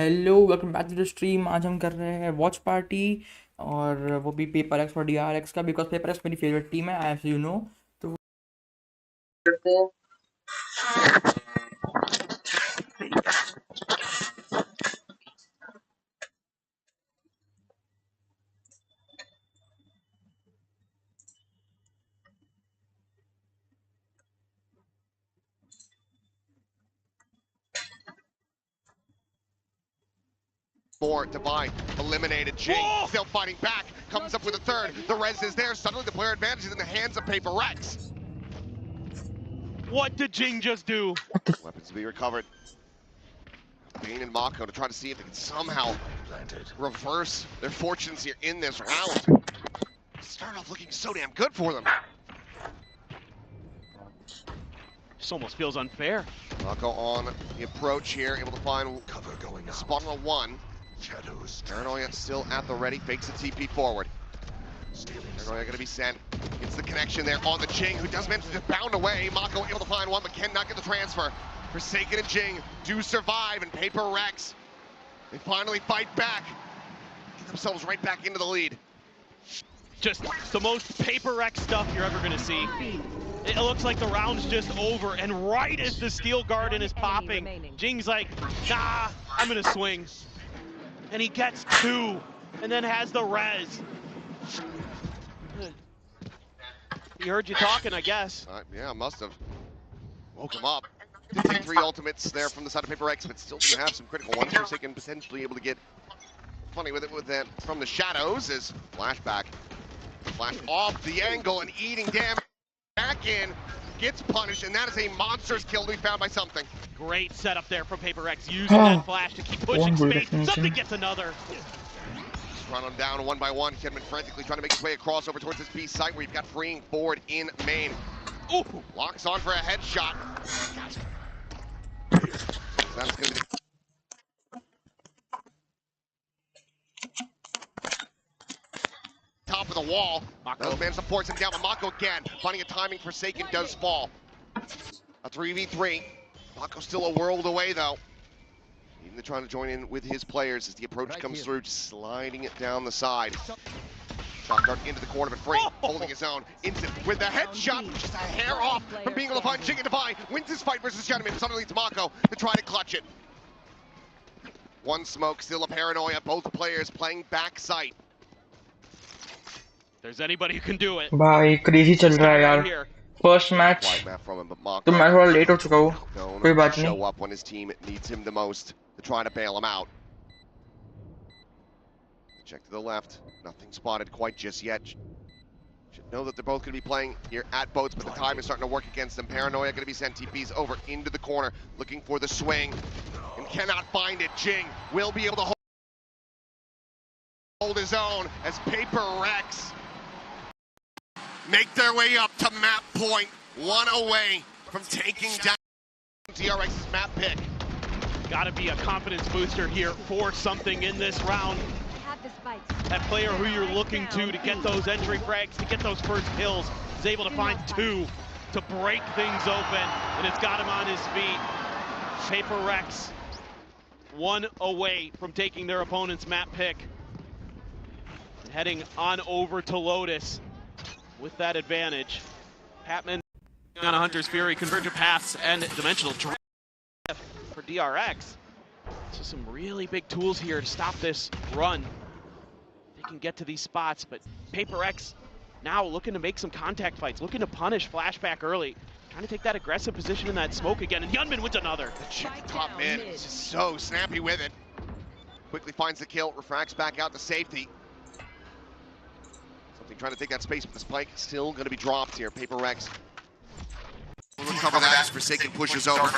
Hello welcome back to the stream. आज हम कर रहे हैं वॉच पार्टी और वो भी पेपर एक्स और DRX का, बिकॉज पेपर एक्स मेरी फेवरेट टीम है एज यू नो। तो More to buy, eliminated. G still fighting back, comes up with a third. The res is there. Suddenly the player advantage is in the hands of PRX. What did Jing just do? Weapons to be recovered. Bane and Mako to try to see if they can somehow reverse their fortunes here in this round. Start off looking so damn good for them. This almost feels unfair. Mako on the approach here, able to find cover going spot on a one. Shadows. Paranoia still at the ready, fakes the TP forward. Paranoia gonna be sent. Gets the connection there on the Jing, who does manage to bound away. Mako able to find one, but cannot get the transfer. Forsaken and Jing do survive, and PRX, they finally fight back. Get themselves right back into the lead. Just the most PRX stuff you're ever gonna see. It looks like the round's just over, and right as the steel garden is popping, Jing's like, nah, I'm gonna swing. And he gets two, and then has the res. He heard you talking, I guess. Yeah, must have. Woke him up. Did take three ultimates there from the side of PRX, but still do have some critical ones. Forsaken potentially able to get funny with it with that from the shadows as flashback. Flash off the angle and eating damage. Back in, gets punished, and that is a monster's kill to be found by something. Great setup there from PRX, using that flash to keep pushing space. Something gets another. Just run them down one by one. Kidman frantically trying to make his way across over towards this B site where you've got freeing forward in main. Ooh. Locks on for a headshot. That's going to be top of the wall. Mako man supports him down, but Mako again, finding a timing. Forsaken does fall. A 3v3. Mako still a world away though. Even trying to join in with his players as the approach comes through, just sliding it down the side. Shot dart into the corner, but free, holding his own. Instant with the headshot, just a hair off from being able to find Jing and Divine. Wins his fight versus Gentleman, but suddenly it's Mako to try to clutch it. One smoke, still a Paranoia. Both players playing back sight. There's anybody who can do it. भाई crazy चल रहा है यार। First match तो मैं थोड़ा late हो चुका हूँ, कोई बात नहीं। Show up when his team needs him the most to try to bail him out. Check to the left, nothing spotted quite just yet. Should know that they're both going to be playing here at boats, but the time is starting to work against them. Paranoia going to be sent TPs over into the corner, looking for the swing, and cannot find it. Jing will be able to hold his own as PRX make their way up to map point, one away from taking down DRX's map pick. Gotta be a confidence booster here for something in this round. That player who you're looking to get those entry frags, to get those first kills, is able to find two to break things open, and it's got him on his feet. PRX, one away from taking their opponent's map pick. And heading on over to Lotus with that advantage. Patman on a Hunter's Fury, convergent paths, and dimensional drift for DRX. So some really big tools here to stop this run. They can get to these spots, but PRX now looking to make some contact fights, looking to punish flashback early, trying to take that aggressive position in that smoke again, and Yunman wins another. The top mid is just so snappy with it. Quickly finds the kill, refracts back out to safety. Something trying to take that space, but the spike still going to be dropped here. PRX will recover that as Forsaken pushes over.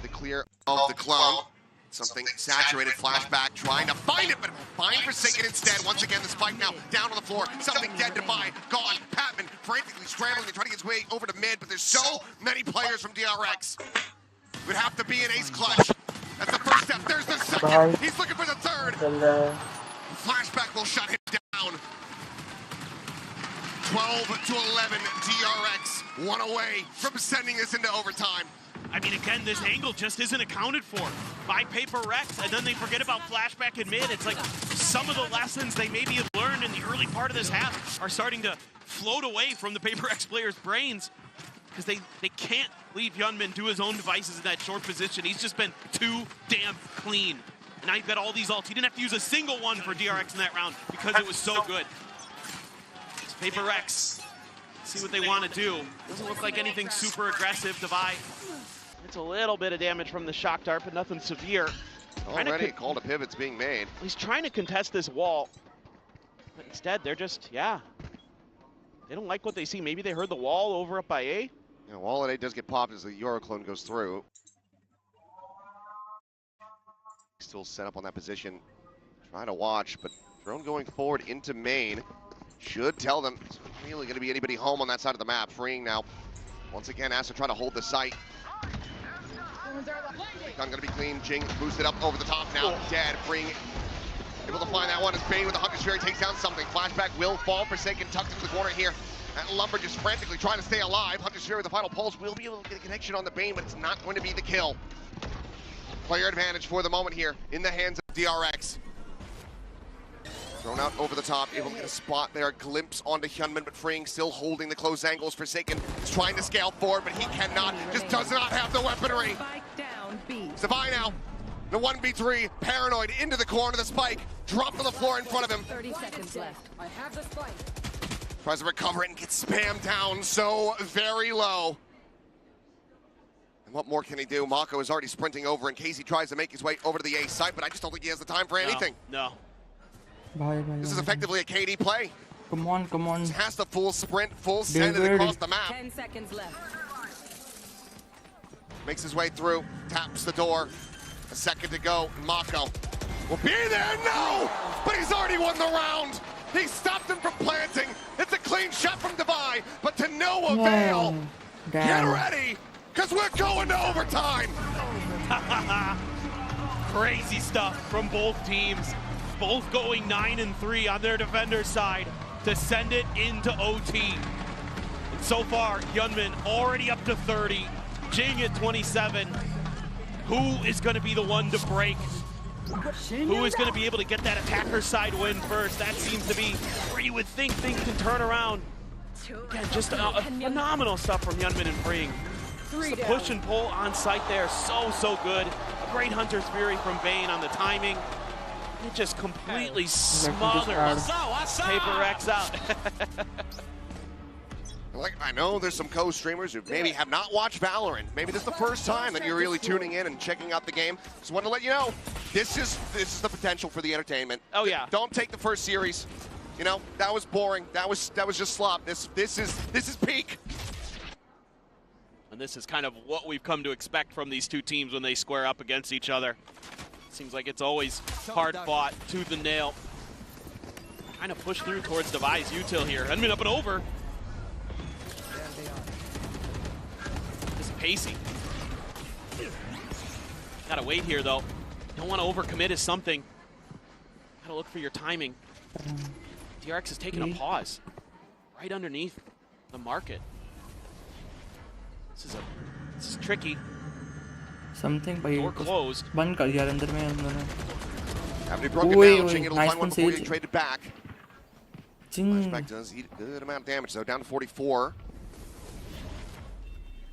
The clear of the clone. Something saturated, flashback, trying to find it, but find Forsaken instead. Once again, the spike now down on the floor. Something dead to buy, gone. Patman frantically scrambling to try to get his way over to mid, but there's so many players from DRX. Would have to be an ace clutch. That's the first step. There's the second. He's looking for the third. Flashback will shut him down. 12 to 11, DRX, one away from sending this into overtime. I mean, again, this angle just isn't accounted for by PRX, and then they forget about flashback and mid. It's like some of the lessons they maybe have learned in the early part of this half are starting to float away from the PRX players' brains because they can't leave Hyunmin do his own devices in that short position. He's just been too damn clean. And now you've got all these ults. He didn't have to use a single one for DRX in that round because it was so good. It's PRX. See what they want to do. Doesn't look like anything super aggressive. Devi. It's a little bit of damage from the shock dart, but nothing severe. Already called a pivot's being made. He's trying to contest this wall, but instead they're just, yeah. They don't like what they see. Maybe they heard the wall over up by A. Yeah, wall at A does get popped as the Euroclone goes through. Still set up on that position. Trying to watch, but drone going forward into main should tell them it's really going to be anybody home on that side of the map. Freeing now. Once again, has to try to hold the site. Recon going to be clean. Jing boosted up over the top now. Dead. Freeing. Able to find that one as Bane with the Hunter's Fury takes down something. Flashback will fall. Forsaken tucked into the corner here. That Lumber just frantically trying to stay alive. Hunter's Fury with the final pulse will be able to get a connection on the Bane, but it's not going to be the kill. Player advantage for the moment here in the hands of DRX. Thrown out over the top, able to get a spot there, a glimpse onto Hyunmin, but Freeing still holding the close angles. Forsaken is trying to scale forward, but he cannot, just does not have the weaponry. Savai now, the 1v3, paranoid into the corner, the spike, dropped to the floor in front of him. 30 seconds left. I have the spike. Tries to recover it and gets spammed down so very low. And what more can he do? Mako is already sprinting over in case he tries to make his way over to the A site, but I just don't think he has the time for anything. No. This is effectively a KD play. Come on, come on. He has the full sprint, full send it across the map. 10 seconds left. Makes his way through, taps the door. A second to go. Mako will be there. No! But he's already won the round. He stopped him from planting. It's a clean shot from Devi, but to no avail. Get ready, because we're going to overtime. Crazy stuff from both teams. Both going 9-3 on their defender's side to send it into OT. And so far, Hyunmin already up to 30, Jing at 27. Who is going to be the one to break? Who is going to be able to get that attacker side win first? That seems to be where you would think things can turn around. Again, just phenomenal stuff from Hyunmin and Freeing. Just the push and pull on site there, so good. A great Hunter's Fury from Bane on the timing. It just completely smothers PRX out. Like, I know there's some co-streamers who maybe have not watched Valorant. Maybe this is the first time that you're really tuning in and checking out the game. Just want to let you know, this is the potential for the entertainment. Oh yeah. Don't take the first series. You know, that was boring. That was just slop. This is peak. And this is kind of what we've come to expect from these two teams when they square up against each other. Seems like it's always hard fought, tooth and nail. Kind of push through towards Devi's util here. Hyunmin up and over. This is pacey. Gotta wait here though. Don't want to overcommit is something. Gotta look for your timing. DRX is taking a pause right underneath the market. This is tricky. Something by door closed. बंद कर दिया अंदर में उन्होंने. Having broken down, Jing will find one before getting traded back. Flashback does eat a good amount of damage though, down to 44.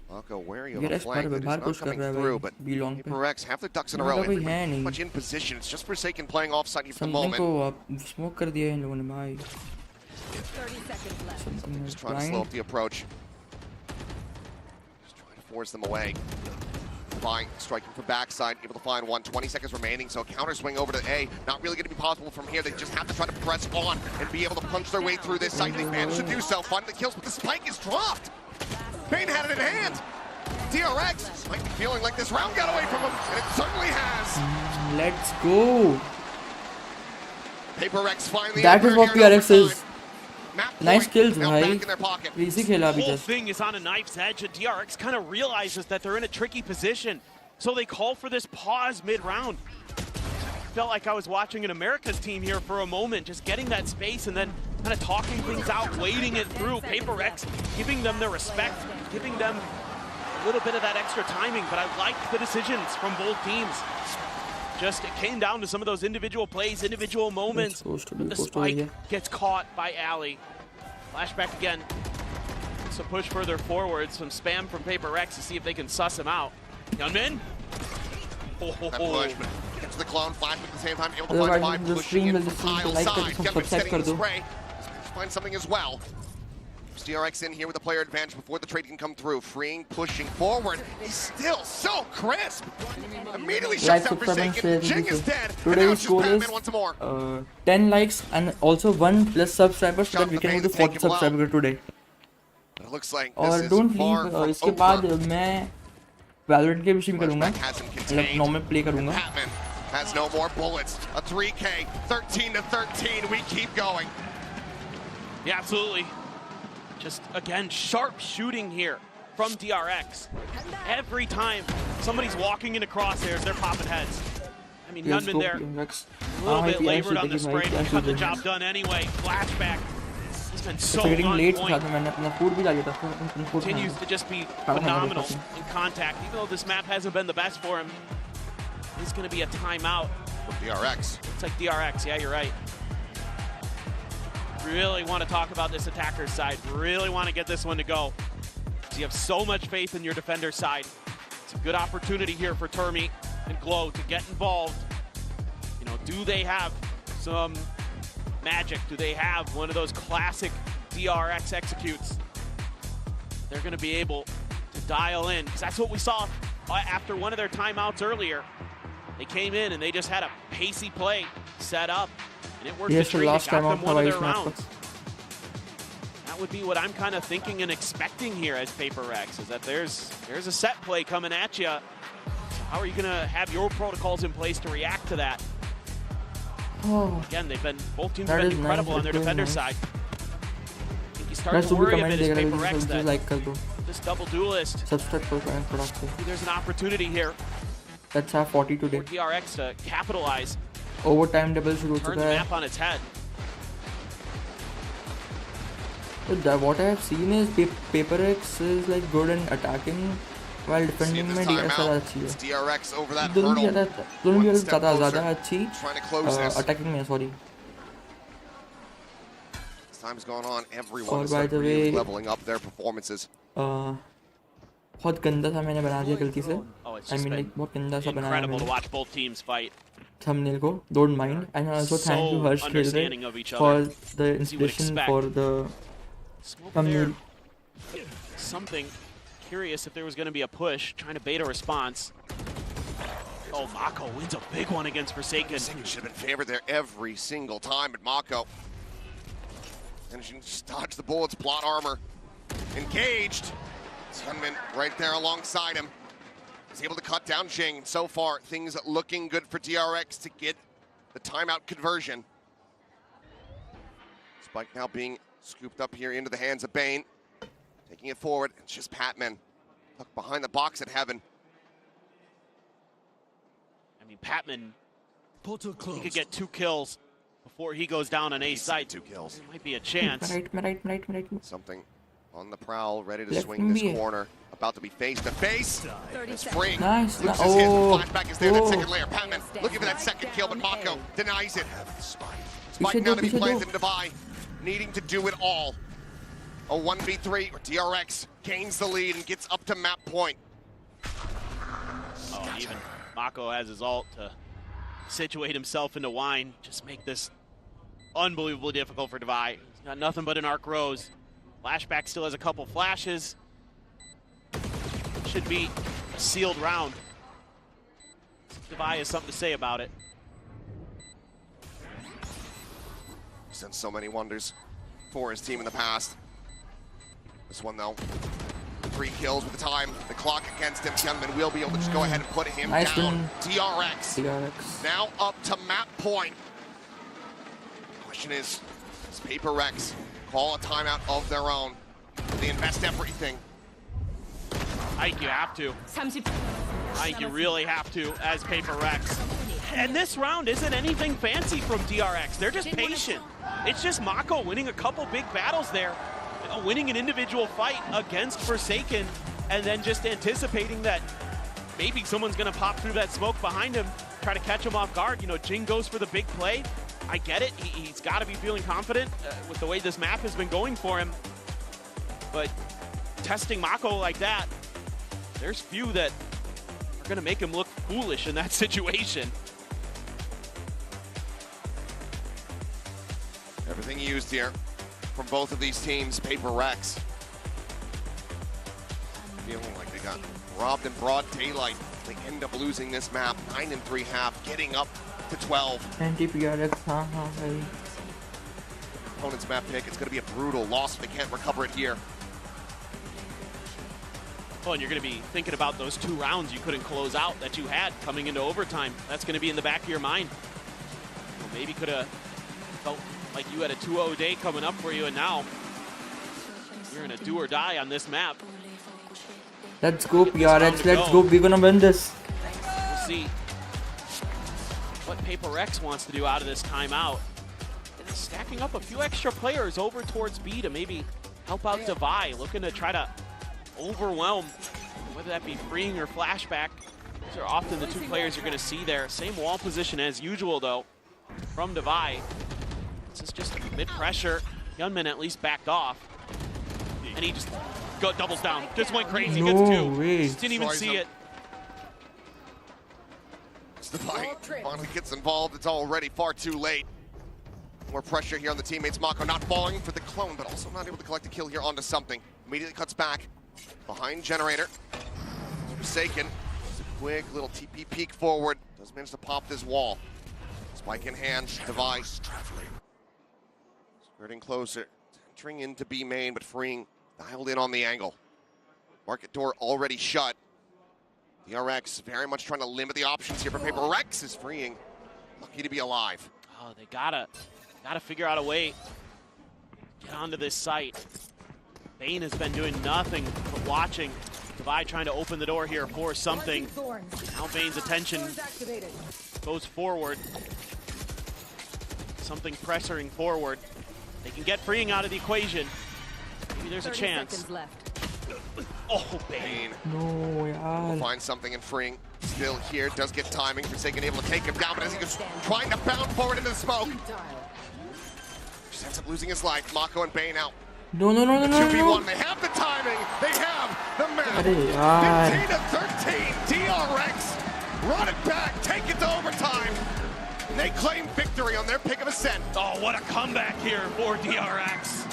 Mako wary of a flank that is not coming through, but PRX have their ducks in a row. Pretty much in position. It's just Forsaken playing offside here for the moment. Smoke कर दिया इन लोगों ने भाई. 30 seconds left. Just trying to slow up the approach. Just trying to force them away. Fine, striking from backside, able to find one. 20 seconds remaining, so counter swing over to A. Not really going to be possible from here. They just have to try to press on and be able to punch their way through this site. They managed to do so. Find the kills, but the spike is dropped. Bane had it in hand. DRX might be feeling like this round got away from him, and it certainly has. Let's go. PRX finally. That is what PRX is. Nice kills, भाई. Easy खेला अभी The whole just. thing is on a knife's edge, and DRX kind of realizes that they're in a tricky position. So they call for this pause mid-round. Felt like I was watching an America's team here for a moment, just getting that space and then kind of talking things out, waiting it through. PRX giving them their respect, giving them A little bit of that extra timing, but I liked the decisions from both teams. Just it came down to some of those individual plays, individual moments. The spike gets caught by Ali. Flashback again. So push further forward. Some spam from PRX to see if they can suss him out. Yunmin. That push, but gets the clone, flash at the same time, able to find 5, pushing in from Kyle's side. Yunmin setting the spray. Find something as well. DRX in here with a player advantage before the trade can come through. Freeing, pushing forward. He's still so crisp. Immediately shuts down Forsaken. Jing is dead. Today's score is 10 likes and also 1+ subscribers so that we can go to 40 subscribers today. It looks like और this don't is far leave. from इसके over. बाद मैं Valorant के विषय में करूँगा, मतलब normal play करूँगा. Patman has no more bullets. A 3K, 13-13. We keep going. Yeah, absolutely. Just, again, sharp shooting here from DRX. Every time somebody's walking into crosshairs, they're popping heads. I mean, Yunmin there, a little bit labored on the spray, but got the job done anyway. Flashback. He's been so on point. Continues to just be phenomenal in contact. Even though this map hasn't been the best for him, it's going to be a timeout. From DRX. It's like DRX, yeah, you're right. Really want to talk about this attacker's side. Really want to get this one to go. So you have so much faith in your defender's side. It's a good opportunity here for Termi and Glow to get involved. You know, do they have some magic? Do they have one of those classic DRX executes? They're going to be able to dial in, because that's what we saw after one of their timeouts earlier. They came in and they just had a pacey play set up. And it worked the trade, it got them one of their rounds. That would be what I'm kind of thinking and expecting here as PRX, is that there's a set play coming at you. So how are you going to have your protocols in place to react to that? Again, both teams have been incredible on their defender side. I think you start to worry a bit as PRX that this double duelist, maybe there's an opportunity here That's our 40 today. for DRX to capitalize. Overtime double शुरू हो Turn चुका the है. map on its head. What I have seen is PRX is like good in attacking while defending में DRX ज़्यादा अच्छी है. DRX over that दोनों hurdle. भी ज़्यादा अच्छी Trying to close this. attacking में, sorry. As time's going on, everyone is by the really way, leveling up their performances. बहुत गंदा सा मैंने बना दिया गलती से. Oh, it's I just mean been like बहुत गंदा सा बनाया incredible to मैंने watch both teams fight. thumbnail को. Don't mind. And also thank you So Harsh understanding of each for other. the As you would inspiration expect. for the Smoke thumbnail. there. Something curious if there was going to be a push, trying to bait a response. Oh, Mako wins a big one against Forsaken. Forsaken should have been favored there every single time, but Mako managing to just dodge the bullets, plot armor, engaged. Sunman right there alongside him. He's able to cut down Jing. So far, things looking good for DRX to get the timeout conversion. Spike now being scooped up here into the hands of Bane. Taking it forward, it's just Patman tucked behind the box at Heaven. I mean, Patman, he could get 2 kills before he goes down on A site. 2 kills. There might be a chance. Right. Something on the prowl, ready to Left swing this me. corner. About to be face to face. 30 It's seconds. free. Nice. Loses Oh. his flashback is there. That Oh. second layer. Patman looking for that second kill, but Mako denies it. Spike Píछे now दो, to be पीछे planted दो. into Divide, needing to do it all. A 1v3 or DRX gains the lead and gets up to map point. Oh, even Mako has his ult to situate himself into wine. Just make this unbelievably difficult for Divide. He's got nothing but an arc rose. Flashback still has a couple flashes. Should be a sealed round. Divide has something to say about it. He's done so many wonders for his team in the past. This one though, 3 kills with the time, the clock against him. Youngman will be able to just go ahead and put him Nice down. one. DRX now up to map point. Question is, does PRX call a timeout of their own? They invest everything. I think you have to. I think you really have to as PRX. And this round isn't anything fancy from DRX. They're just patient. It's just Mako winning a couple big battles there, winning an individual fight against Forsaken, and then just anticipating that maybe someone's gonna pop through that smoke behind him, try to catch him off guard. You know, Jing goes for the big play. I get it, he's gotta be feeling confident with the way this map has been going for him. But testing Mako like that, there's few that are gonna make him look foolish in that situation. Everything used here from both of these teams. PRX feeling like they got robbed in broad daylight. They end up losing this map. 9 and 3/2, getting up to 12. PRX, Opponent's map pick. It's going to be a brutal loss if they can't recover it here. Oh, and you're going to be thinking about those 2 rounds you couldn't close out that you had coming into overtime. That's going to be in the back of your mind. Well, maybe could have felt like you had a 2-0 day coming up for you, and now you're in a do or die on this map. Let's go, PRX. Let's go. We're gonna win this. We'll see what PRX wants to do out of this timeout. And stacking up a few extra players over towards B to maybe help out Divide, looking to try to overwhelm, whether that be freeing or flashback. Those are often the 2 players you're going to see there. Same wall position as usual, though, from Divide. This is just mid-pressure. Gunman at least backed off. And he just doubles down. Just went crazy. No Gets 2. way. Just didn't even see it. Divide finally gets involved. It's already far too late. More pressure here on the teammates. Mako not falling for the clone, but also not able to collect a kill here onto something. Immediately cuts back behind Generator. Forsaken. Just a quick little TP peek forward. Does manage to pop this wall. Spike in hand. Divide traveling. Skirting closer. Entering into B main, but freeing. Dialed in on the angle. Market door already shut. DRX very much trying to limit the options here, but PRX is freeing. Lucky to be alive. Oh, they gotta figure out a way to get onto this site. Bane has been doing nothing but watching. Divide trying to open the door here for something. Now Bane's attention goes forward. Something pressuring forward. They can get freeing out of the equation. Maybe there's a chance. Oh, Bane. No, Will yaar. find something in freeing. Still here, does get timing. Forsaken able to take him down, but as he goes trying to bound forward into the smoke. Just ends up losing his life. Mako and Bane out. No. 2v1, they have the timing, they have the map. 15 to 13, DRX run it back, take it to overtime. And they claim victory on their pick of ascent. Oh, what a comeback here for DRX.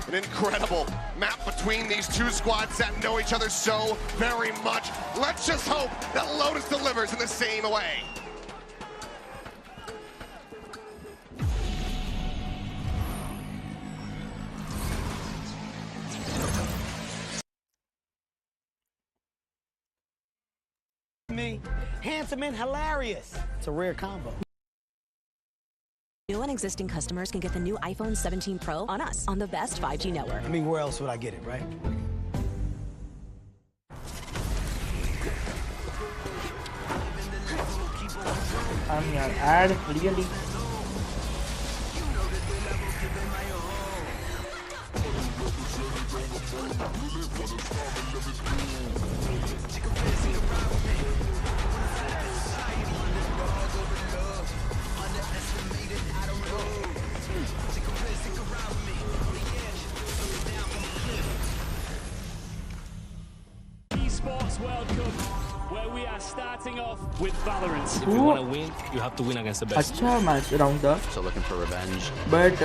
An incredible map between these 2 squads that know each other so very much. Let's just hope that Lotus delivers in the same way. Me, handsome and hilarious. It's a rare combo. New and existing customers can get the new iPhone 17 Pro on us on the best 5G network. I mean, where else would I get it, right? यार ad really. Esports World Cup, where we are starting off with Valorant. If you want to win, you have to win against the best. अच्छा match round था. So looking for revenge. But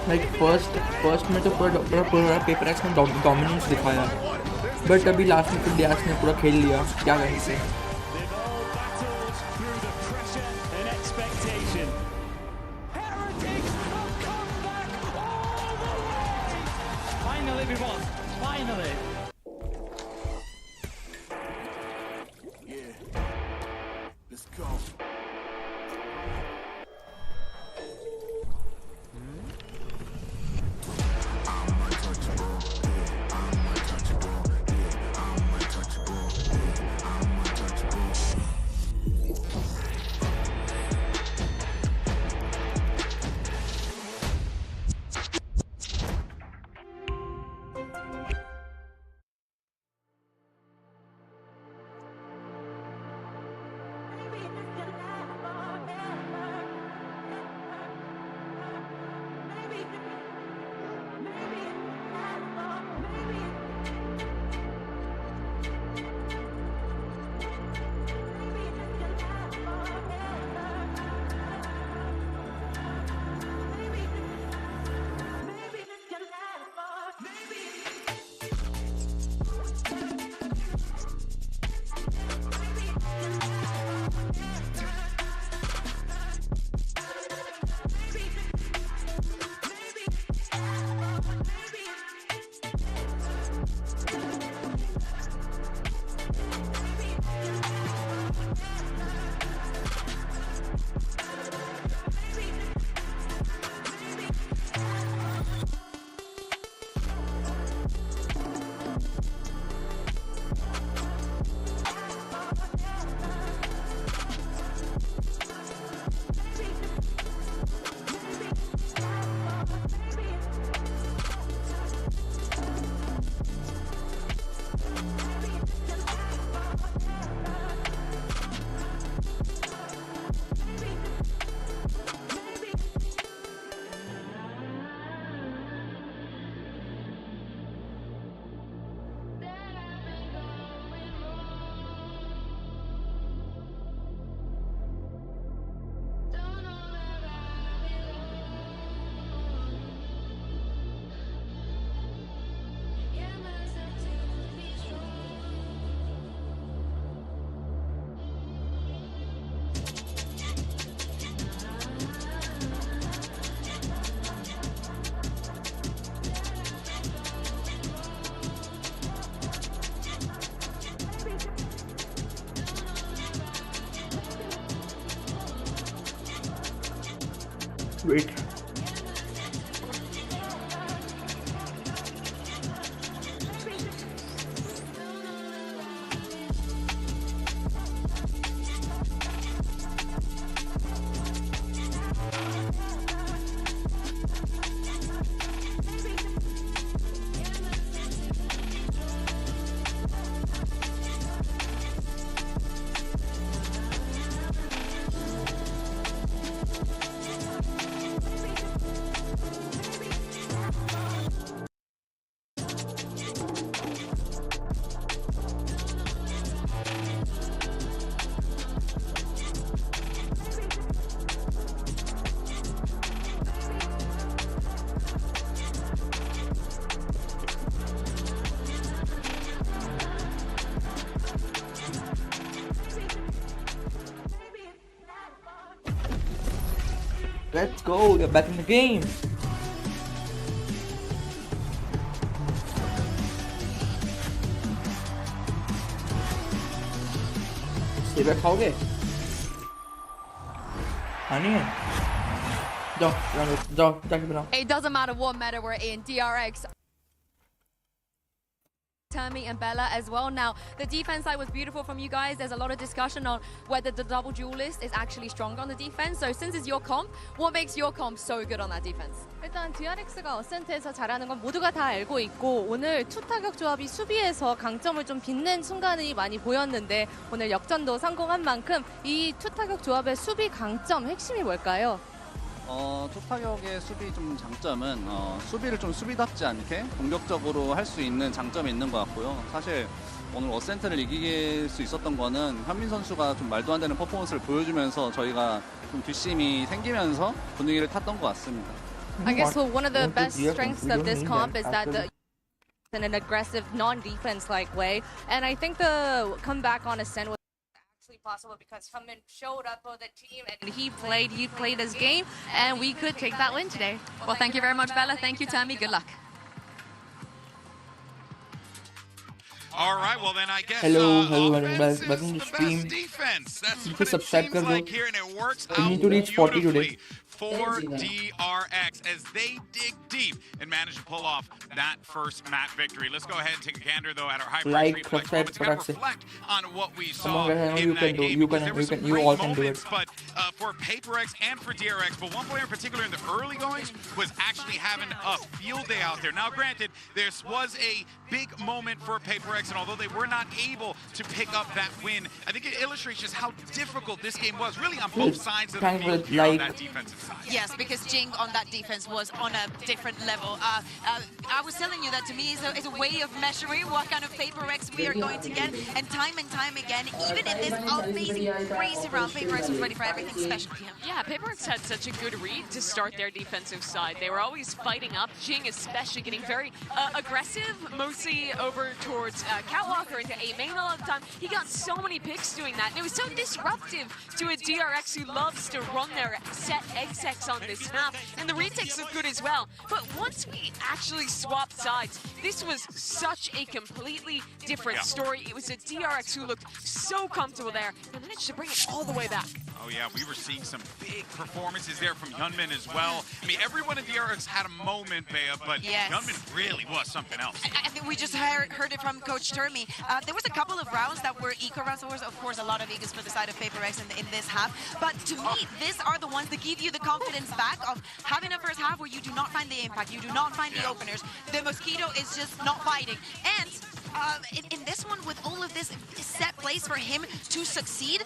like first में तो पूरा PRX ने dominance दिखाया. But अभी last में तो DRX ने पूरा खेल लिया. क्या करें इसे? They've all battled through the pressure and expectation. Heretics have come back all the way. Finally, everyone. Finally. Let's go. Wait. Let's go, you're back in the game. सेब खाओगे? नहीं है? जाओ, जाओ, जाके बनाओ. It doesn't matter what meta we're in, DRX. Tammy and Bella as well. Now, the defense side was beautiful from you guys. There's a lot of discussion on whether the double duelist is actually stronger on the defense. So since it's your comp, what makes your comp so good on that defense? 일단 DRX가 어센트에서 잘하는 건 모두가 다 알고 있고 오늘 투 타격 조합이 수비에서 강점을 좀 빛낸 순간이 많이 보였는데 오늘 역전도 성공한 만큼 이 투 타격 조합의 수비 강점 핵심이 뭘까요? 투타격의 수비 좀 장점은 수비를 좀 수비답지 않게 공격적으로 할 수 있는 장점이 있는 것 같고요. 사실 오늘 어센트를 이길 수 있었던 거는 현민 선수가 좀 말도 안 되는 퍼포먼스를 보여주면서 저희가 좀 뒷심이 생기면서 분위기를 탔던 것 같습니다. I guess one of the best strengths of this comp is that in an aggressive, non-defense-like way, and I think the comeback on Ascent was possible because Hyunmin showed up for the team and he played his game, and we could take that win today. Well, thank you very much, Bella. Thank you, Tammy. Good luck. All right, well then I guess hello, offense welcome to the stream. Defense. That's You what it subscribe seems like here, and it works We out need to reach 40 today. beautifully for DRX as they dig deep and manage to pull off that first map victory. Let's go ahead and take a gander though at our hyper reflect moments to kind of reflect on what we saw in that game. You all can do it. But for PaperX and for DRX, but one player in particular in the early goings was actually having a field day out there. Now, granted, this was a big moment for PaperX, and although they were not able to pick up that win, I think it illustrates just how difficult this game was, really on both sides of the field here on that defensive side. Yes, because Jing on that defense was on a different level. I was telling you that to me is a way of measuring what kind of PaperX we are going to get, and time again, even in this amazing crazy round, PaperX was ready for everything special to him. Yeah, PaperX had such a good read to start their defensive side. They were always fighting up, Jing especially getting very aggressive, mostly over towards Catwalk or into A main a lot of the time. He got so many picks doing that, and it was so disruptive to a DRX who loves to run their set execs on this map, and the retakes look good as well. But once we actually swapped sides, this was such a completely different story. It was a DRX who looked so comfortable there and managed to bring it all the way back. Oh yeah, we were seeing some big performances there from Hyunmin as well. I mean, everyone in DRX had a moment, Bea, but yes, Hyunmin really was something else. I think we just heard it from Coach Termi. There was a couple of rounds that were eco rounds. There was, of course, a lot of egos for the side of PaperX in this half. But to me, these are the ones that give you the confidence back of having a first half where you do not find the impact, you do not find the openers. The Mosquito is just not fighting. And in this one, with all of this set place for him to succeed,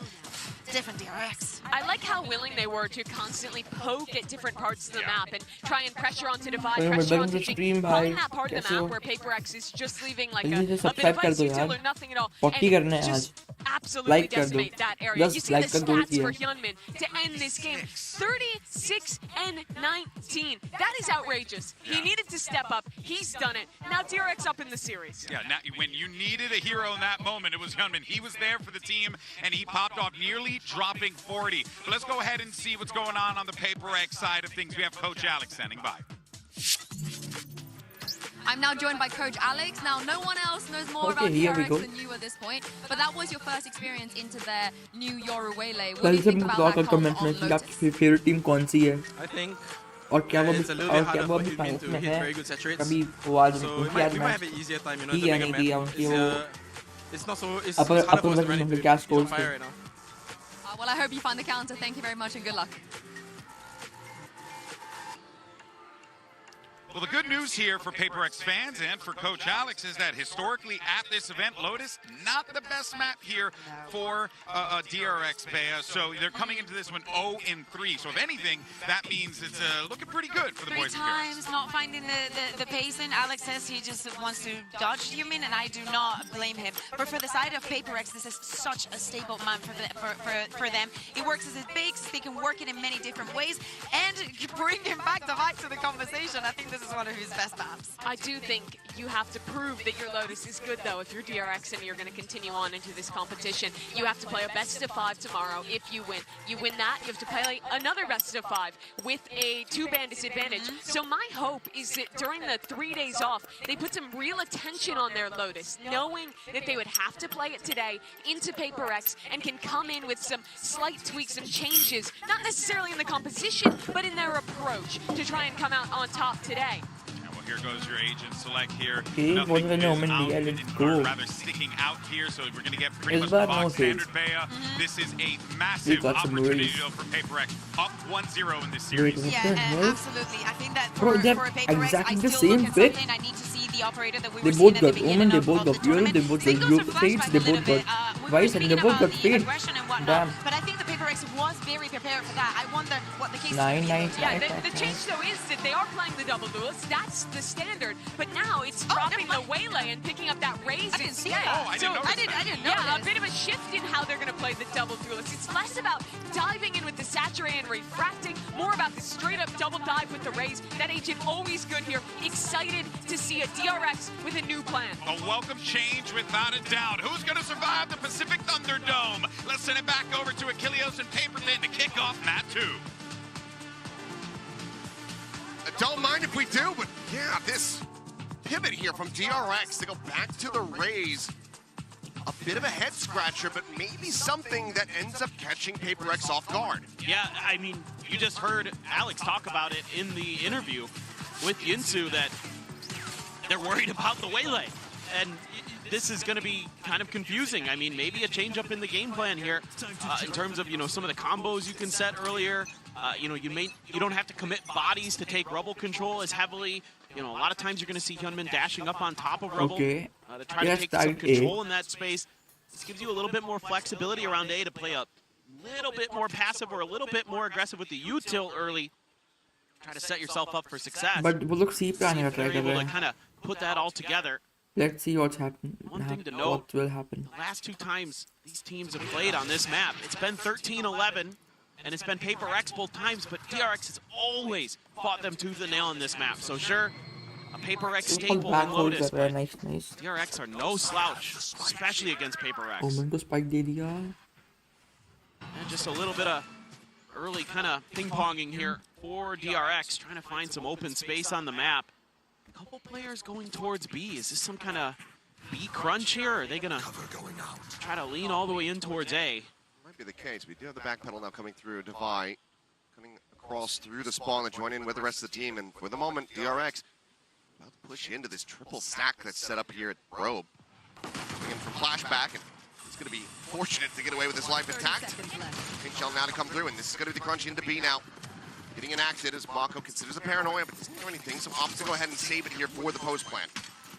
different DRX. I like how willing they were to constantly poke at different parts of the map and try and pressure onto Divide, pressure onto Jing, find that part of the map where PaperX is just leaving like a bit of ice or nothing at all, and just absolutely decimate that area. You see the stats for Hyunmin to end this game, 36-19. That is outrageous. He needed to step up. He's done it. Now DRX up in the series. Yeah, now, when you needed a hero in that moment, it was Hyunmin. He was there for the team, and he popped off nearly dropping 40. But let's go ahead and see what's going on the PaperX side of things. We have Coach Alex standing by. I'm now joined by Coach Alex. Now, no one else knows more about DRX than you at this point, but that was your first experience into their new Yoru Waylay. What do you think about that comp on Lotus? favorite team कौन सी है? I think और क्या वो it's a little bit harder for him final to में hit है? very good set rates. कभी वो आज So नहीं we किया might have an easier time, you know, किया the नहीं bigger किया map. उनकी वो It's not so, it's upon harder for us to upon run into क्या it. He's scores on fire थे? right now. Well, I hope you find the counter. Thank you very much and good luck. Well, the good news here for PaperX fans and for Coach Alex is that historically at this event, Lotus, not the best map here for DRX Bea. So they're coming into this one 0-3. So if anything, that means it's looking pretty good for the boys. 3 times, not finding the pacing. Alex says he just wants to dodge Yumin, and I do not blame him. But for the side of PaperX, this is such a stable map for them. It works as a base. They can work it in many different ways and bring him back to the conversation. I think this is one of his best maps. I do think you have to prove that your Lotus is good, though. If you're DRX and you're going to continue on into this competition, you have to play a best of 5 tomorrow. If you win that, you have to play another best of 5 with a 2-ban disadvantage. So my hope is that during the 3 days off, they put some real attention on their Lotus, knowing that they would have to play it today into PaperX and can come in with some slight tweaks, some changes, not necessarily in the composition, but in their approach to try and come out on top today. Here goes your agent select here. Okay, what the no let's go. Rather sticking out here, so we're going to get pretty much box standard Bea. This is a massive opportunity for PaperX up 1-0 in this series. Yeah, absolutely. I think that for PaperX, exactly I the still same look at pick. something. I need to see the operator that we They were both seeing at got the beginning Omen, they of both the got Fuel, tournament. they both got Singles Global are Fates, flashbang they a little both got bit. We were Vice, and they speaking both about got the Fate. aggression and whatnot, Damn. but I think the PaperX was very prepared for that. I wonder what the case is. Yeah, the change though is that they are playing the double duelist. That's the standard. But now it's dropping the Waylay and picking up that raise instead. I didn't notice I didn't know. Yeah, a bit of a shift in how they're going to play the double duelist. It's less about diving in with the saturate and refracting, more about the straight up double dive with the raise. That agent always good here. Excited to see a DRX with a new plan. A welcome change without a doubt. Who's going to survive the Pacific Thunderdome? Let's send it back over to Achilles and Paperthin to kick off Mat 2. Don't mind if we do, but yeah, this pivot here from DRX to go back to the raise. A bit of a head scratcher, but maybe something that ends up catching PaperX off guard. Yeah, I mean, you just heard Alex talk about it in the interview with Yinsu that they're worried about the Waylay. And this is going to be kind of confusing. I mean, maybe a change up in the game plan here in terms of, you know, some of the combos you can set earlier. You know, you don't have to commit bodies to take Rubble control as heavily. You know, a lot of times you're going to see Hyunmin dashing up on top of Rubble to try to take some control in that space. This gives you a little bit more flexibility around A to play a little bit more passive or a little bit more aggressive with the util early. Try to set yourself up for success. But we'll look C plan here, They're able to kind of put that all together. Let's see what's happening. One thing to note, what will happen. The last 2 times these teams have played on this map, it's been 13-11, and it's been PaperX both times, but DRX has always fought them tooth and nail on this map. So sure, a PaperX staple in Lotus, but nice. DRX are no slouch, especially against PaperX. Omen to spike दे दिया. And just a little bit of early kind of ping-ponging here for DRX, trying to find some open space on the map. A couple players going towards B. Is this some kind of B crunch here? Or are they going to try to lean all the way in towards A? Might be the case. We do have the back pedal now coming through. Devi coming across through the spawn to join in with the rest of the team. And for the moment, DRX about to push into this triple stack that's set up here at Probe. Coming in from flashback. And it's going to be fortunate to get away with his life intact. Pink shell now to come through. And this is going to be the crunch into B now. Getting enacted as Mako considers a paranoia, but doesn't do anything. So opts to go ahead and save it here for the post plan.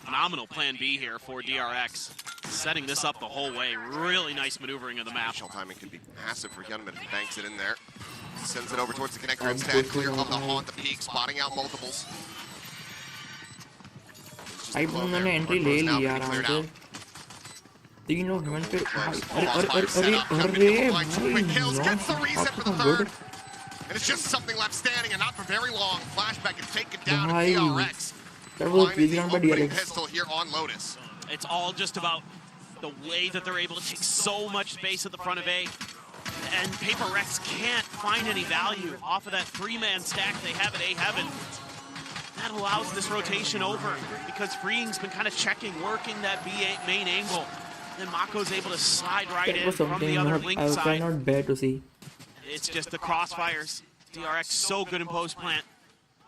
Phenomenal plan B here for DRX. Setting this up the whole way. Really nice maneuvering of the map. Shell timing could be massive for Hyunmin. Banks it in there. Sends it over towards the connector instead. Clear of the haunt, the peak, spotting out multiples. I उन्होंने entry ले लिया आराम से. तीनों Hyunmin पे अरे And it's just something left standing and not for very long. Flashback is taken down to DRX. That was playground by DRX. Pistol here on Lotus. It's all just about the way that they're able to take so much space at the front of A. And PaperX can't find any value off of that 3-man stack they have at A Heaven. that allows this rotation over because Freeing's been kind of checking, working that B8 main angle. Then Mako's able to slide right in from the other link I side. cannot bear to see. It's just the crossfires. DRX so good in post plant.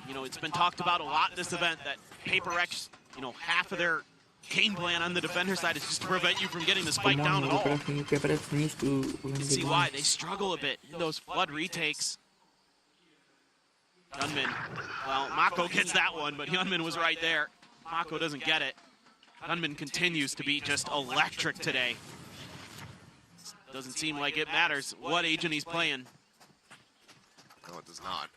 You know, it's been talked about a lot in this event that PRX, you know, half of their game plan on the defender side is just to prevent you from getting the spike down at all. PRX needs to You can see why they struggle a bit in those flood retakes. Hyunmin, well, Mako gets that one, but Hyunmin was right there. Mako doesn't get it. Hyunmin continues to be just electric today. Doesn't seem like it matters what agent he's playing. No, it does not.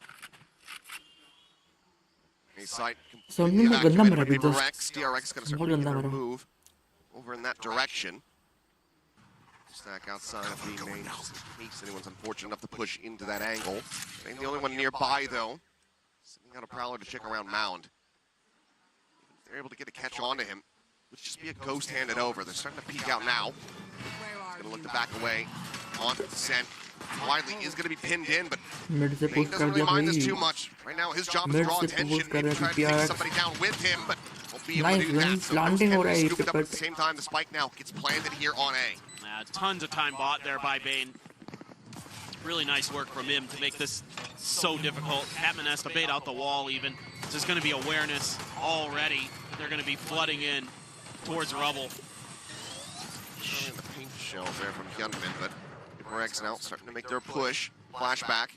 A site So I'm not gonna number PRX. DRX going to start making a move over in that direction. Stack outside of the main, just in case anyone's unfortunate enough to push into that angle. Ain't the only one nearby, though. Sending out a prowler to check around Mound. If they're able to get a catch onto him, would just be a ghost handed over. They're starting to peek out now. Going to look to back away on the descent. Widely is going to be pinned in, but Bane doesn't really mind this too much. Right now, his job is to draw attention. Maybe try to take somebody down with him, but won't be able to do that. So scoop it up at the same time. The spike now gets planted here on A. Tons of time bought there by Bane. Really nice work from him to make this so difficult. Hatman has to bait out the wall even. There's going to be awareness already. They're going to be flooding in towards rubble. The pink shell there from Hyunmin, but PRX now starting to make their push. Flashback.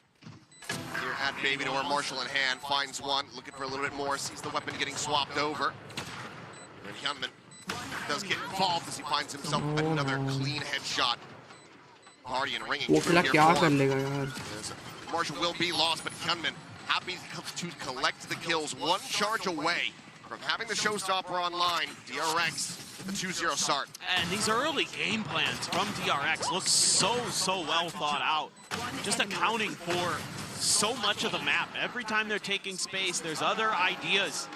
Here at Baby Door, Marshall in hand, finds one, looking for a little bit more, sees the weapon getting swapped over. And Hyunmin does get involved as he finds himself another clean headshot. Guardian ringing through here for him. Marshall will be lost, but Hyunmin happy to collect the kills. One charge away from having the showstopper online. DRX the 2-0 start. And these early game plans from DRX look so well thought out. Just accounting for so much of the map. Every time they're taking space, there's other ideas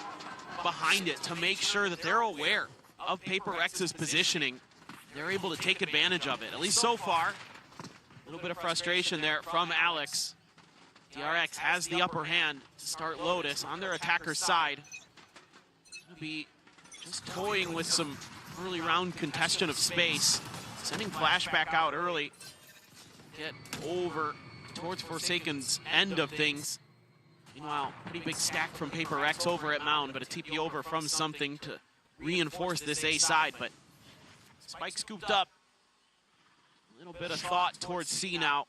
behind it to make sure that they're aware of PRX's positioning. They're able to take advantage of it, at least so far. A little bit of frustration there from Alex. DRX has the upper hand to start Lotus on their attacker's side. Gonna be just toying with some early round congestion of space. Sending flashback out early. Get over towards Forsaken's end of things. Meanwhile, pretty big stack from PRX over at Mound, but a TP over from something to reinforce this A side, but spike scooped up. A little bit of thought towards C now.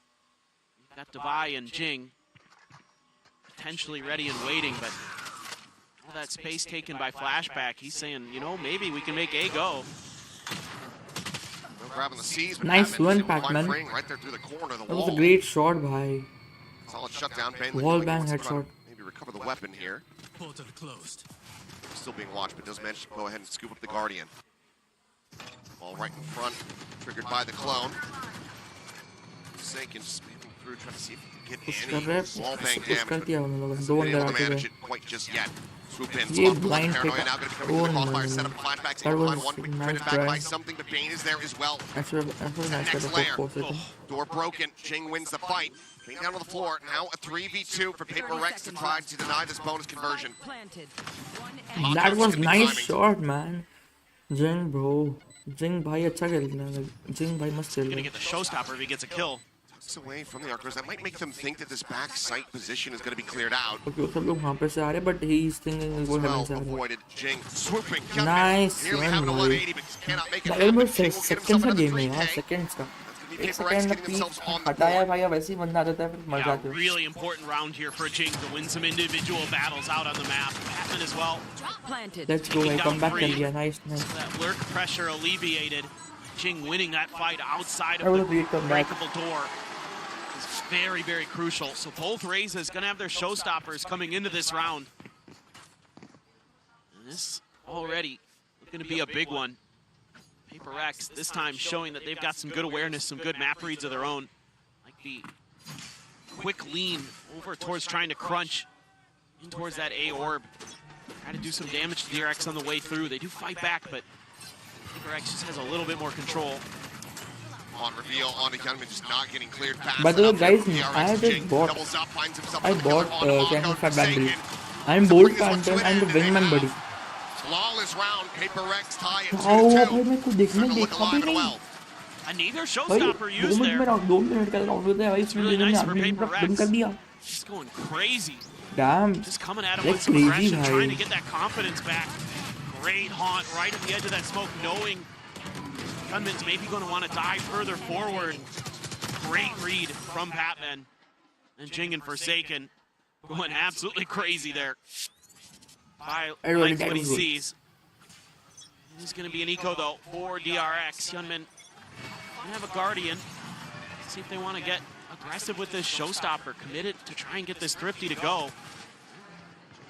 We've got Devai and Jing potentially ready and waiting, but all that space taken by flashback, he's saying, you know, maybe we can make A go. Grabbing the C's, nice one, Pac-Man. Right there through the corner of the that wall. was a great shot, bhai. Solid shutdown. Wall bang headshot. Maybe recover the weapon here. Portal closed. Still being watched, but does manage to go ahead and scoop up the Guardian. Ball right in front, triggered by the clone. Forsaken spamming through, trying to see if he can get any wall bang damage. Hasn't been able to manage it quite just yet. Swoop in, blind Paranoia now going to be coming to the crossfire, set up flashbacks, line one, quick printed back by something, but Bane is there as well. Next layer, door broken, Jing wins the fight. Bane down on the floor, now a 3v2 for PRX to try to deny this bonus conversion. That was nice shot, man. Jing, bro. Jing bhai acha khelna. Jing bhai must Gonna get the showstopper if he gets a kill. Away from the archers, that might make them think that this back sight position is going to be cleared out. Okay, सब लोग वहाँ पे से आ रहे, but he's thinking वो heaven से आ रहे. Avoided. Jing swooping. Nice one, भाई. Almost seconds का game है यार, seconds का. एक second का peak हटाया भाई, अब वैसे ही बंदा आ जाता है फिर मर जाते हो. Really important round here for Jing to win some individual battles out on the map. Batman as well. Let's go, भाई, come back कर लिया, nice. That lurk pressure alleviated. Jing winning that fight outside That of was a the great comeback. breakable door. Is very crucial. So both Razes gonna have their showstoppers coming into this round. And this already going to be a big one. PRX this time showing that they've got some good awareness, some good map reads of their own. Like the quick lean over towards trying to crunch in towards that A orb. Try to do some damage to DRX on the way through. They do fight back, but PRX just has a little bit more control. On reveal, onto Hyunmin, just not getting cleared past. By the way, guys, I bought Canon Fat Battery. I'm bold phantom and the wingman buddy. Flawless round, PRX tie at 2-2. भाई मैं कुछ देखा भी नहीं Neither भाई showstopper 2 used minute there. में 2 minute का round होता है भाई इसमें Really मैंने nice for आदमी ने PRX. बंद कर दिया He's going crazy. damn Just coming at him like with some crazy aggression, trying to भाई get that confidence back. Great haunt right at the edge of that smoke, knowing Gunman's maybe going to want to dive further forward. Great read from Patman. And Jing and Forsaken going absolutely crazy there. Likes what he sees. He's going to be an eco, though, for DRX. Hyunmin gonna have a Guardian. See if they want to get aggressive with this showstopper. Committed to try and get this Thrifty to go.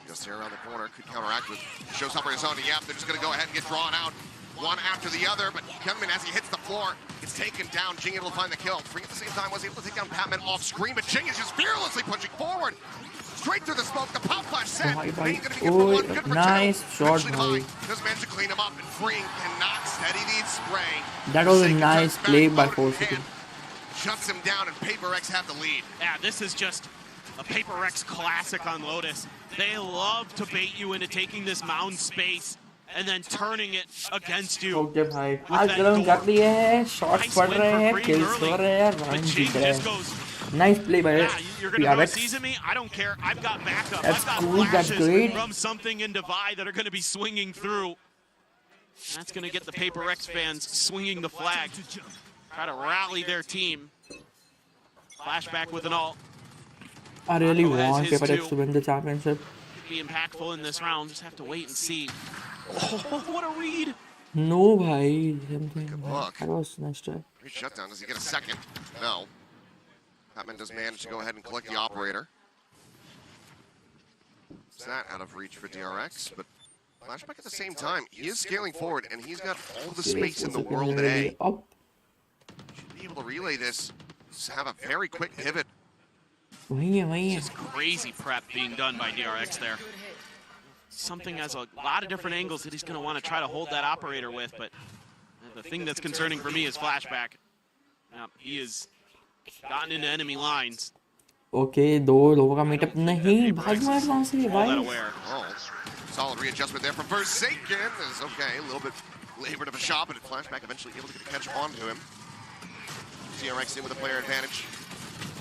Just here around the corner, could counteract with showstopper his own. Yeah, they're just going to go ahead and get drawn out one after the other. But Hyunmin, as he hits the floor, gets taken down. Jing able to find the kill. Free at the same time was able to take down Patman off screen. But Jing is just fearlessly pushing forward. Straight through the smoke, the pop flash set. Ain't gonna be good for one, good for nice two. shot, Divine does manage to clean him up, and Freeing cannot steady the spray. that was a nice play by Forsaken. Shuts him down, and PRX have the lead. Yeah, this is just a PRX classic on Lotus. They love to bait you into taking this mound space and then turning it against you. Okay भाई आज गलम कर लिए हैं shots पड़ रहे हैं kills हो रहे हैं राउंड जीत रहे हैं nice play by You're gonna PRX season me? I don't care. I've got backup. That's I've got cool, that's flashes great. from something in Divide that are gonna be swinging through. That's gonna get the PRX fans swinging the flag. Try to rally their team. Flashback with an ult. I really Maono has want his PRX too. to win the championship Be impactful in this round. Just have to wait and see. Oh, what a read! no bhai something look. that was nice try Great shutdown. Does he get a second? No. Patman does manage to go ahead and collect the operator. Is that out of reach for DRX? But flashback at the same time. He is scaling forward, and he's got all the space in the world today. up Should be able to relay this. Just have a very quick pivot. वही है Just crazy prep being done by DRX there. Something has a lot of different angles that he's going to want to try to hold that operator with, but the thing that's concerning for me is flashback. He has gotten into enemy lines. okay दो लोगों का meetup नहीं भाग मार वहां से All भाई that aware. Oh, solid readjustment there from Forsaken. Is okay, a little bit labored of a shot, but flashback eventually able to get a catch onto him. DRX in with a player advantage.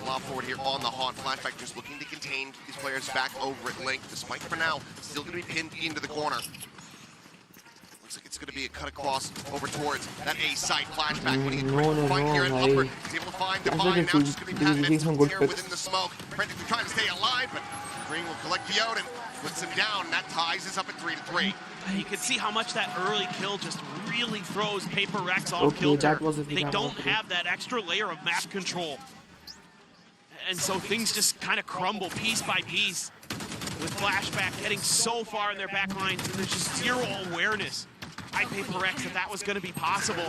Lob forward here on the haunt. Flashback just looking to contain these players back over at Link. The spike for now still going to be pinned into the corner. Looks like it's going to be a cut across over towards that A site. Flashback when he find here at upper. He's able to find Divine. Now just going to be Patman here within the smoke. Frantically trying to stay alive, but Green will collect the out and puts him down. That ties us up at 3-3. You can see how much that early kill just really throws PRX off Okay, kilter. that was a big They don't amount. have that extra layer of map control. And so things just kind of crumble piece by piece with flashback getting so far in their back lines, and there's just zero awareness by PRX that was going to be possible.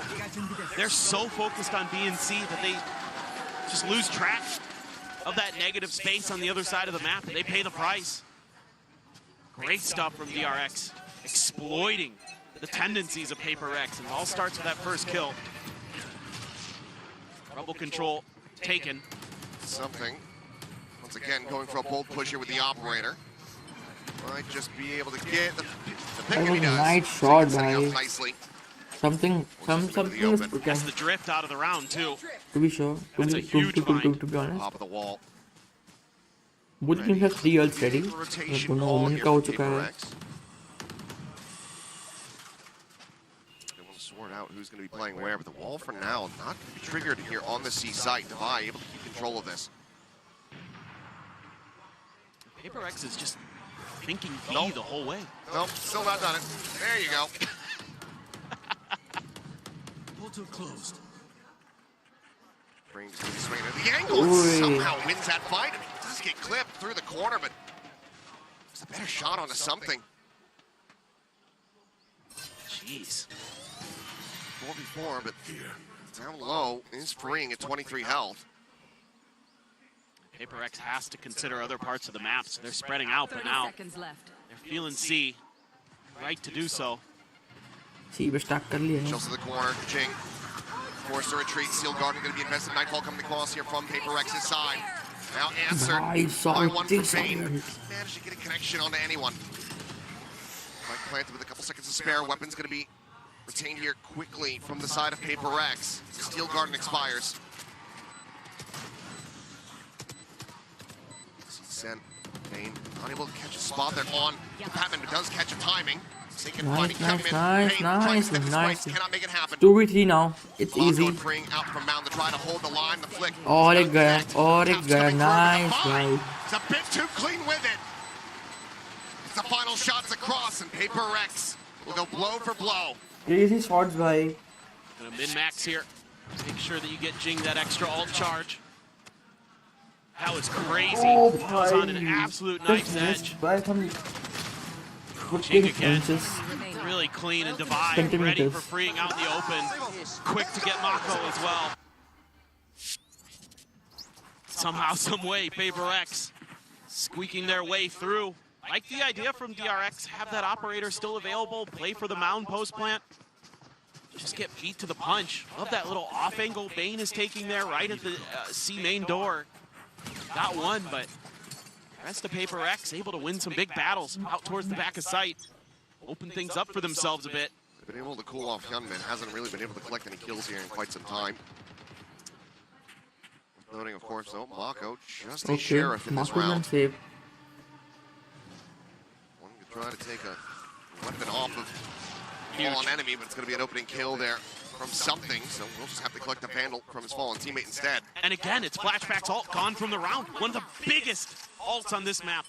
They're so focused on B and C that they just lose track of that negative space on the other side of the map, and they pay the price. Great stuff from DRX, exploiting the tendencies of PRX, and it all starts with that first kill. Rebel control taken. Something. Once again, going for a bold push here with the operator. Might just be able to get the pick, and he does. nice shot Setting up bhai nicely. something is That's the drift out of the round too. to be sure That's a huge to be honest Top of the wall. both teams have 3 ults ready Rotation दोनों call women here का हो for चुका है PRX. They want to sort out who's going to be playing where, but the wall for now not going to be triggered here on the C site. Divide able to keep control of this. PRX is just thinking B the whole way. Nope, still not done it. There you go. Portal closed. Brings the swing at the angle and somehow wins that fight. I mean, he does get clipped through the corner, but it's a better shot onto something. Jeez. 4v4, but down low is Freeing at 23 health. PRX has to consider other parts of the map, so they're spreading out, but now they're feeling C. Right to do so. C पे stack कर लिया है Chills to the corner, Jing. Forced to retreat, Seal Garden going to be invested. Nightfall coming across here from PRX's side. Now answered Nice, by one this for Bane. one. Managed to get a connection onto anyone. Mike planted with a couple seconds to spare. Weapon's going to be retained here quickly from the side of PRX. Steel Garden expires. Sent Bane unable to catch a spot there on Batman, who does catch a timing. Nice. Cannot make it happen. 2v3 now. It's Maono easy. and freeing out from Mound to try to hold the line. The flick. Or it good. Nice, guys. It's a bit too clean with it. It's the final shots across, and PRX will go blow for blow. Crazy shots, bhai. Gonna min-max here. Make sure that you get Jing that extra ult charge. That was crazy. Oh, that was on an absolute knife's edge. Jing again. Really clean and divide, ready for freeing out in the open. Quick to get Mako as well. Somehow, some way, PRX squeaking their way through. Like the idea from DRX, have that operator still available, play for the Mound post plant. Just get beat to the punch. Love that little off angle Bane is taking there right at the C main door. Got one, but the rest of PRX able to win some big battles out towards the back of sight. Open things up for themselves a bit. They've been able to cool off Gunman. Hasn't really been able to collect any kills here in quite some time. Noting, of course, though, Mako just a sheriff in this round. Save. One could try to take a weapon off of fallen enemy, but it's going to be an opening kill there from something, so we'll just have to collect the Vandal from his fallen teammate instead. And again, it's Flashback's ult gone from the round. One of the biggest ults on this map.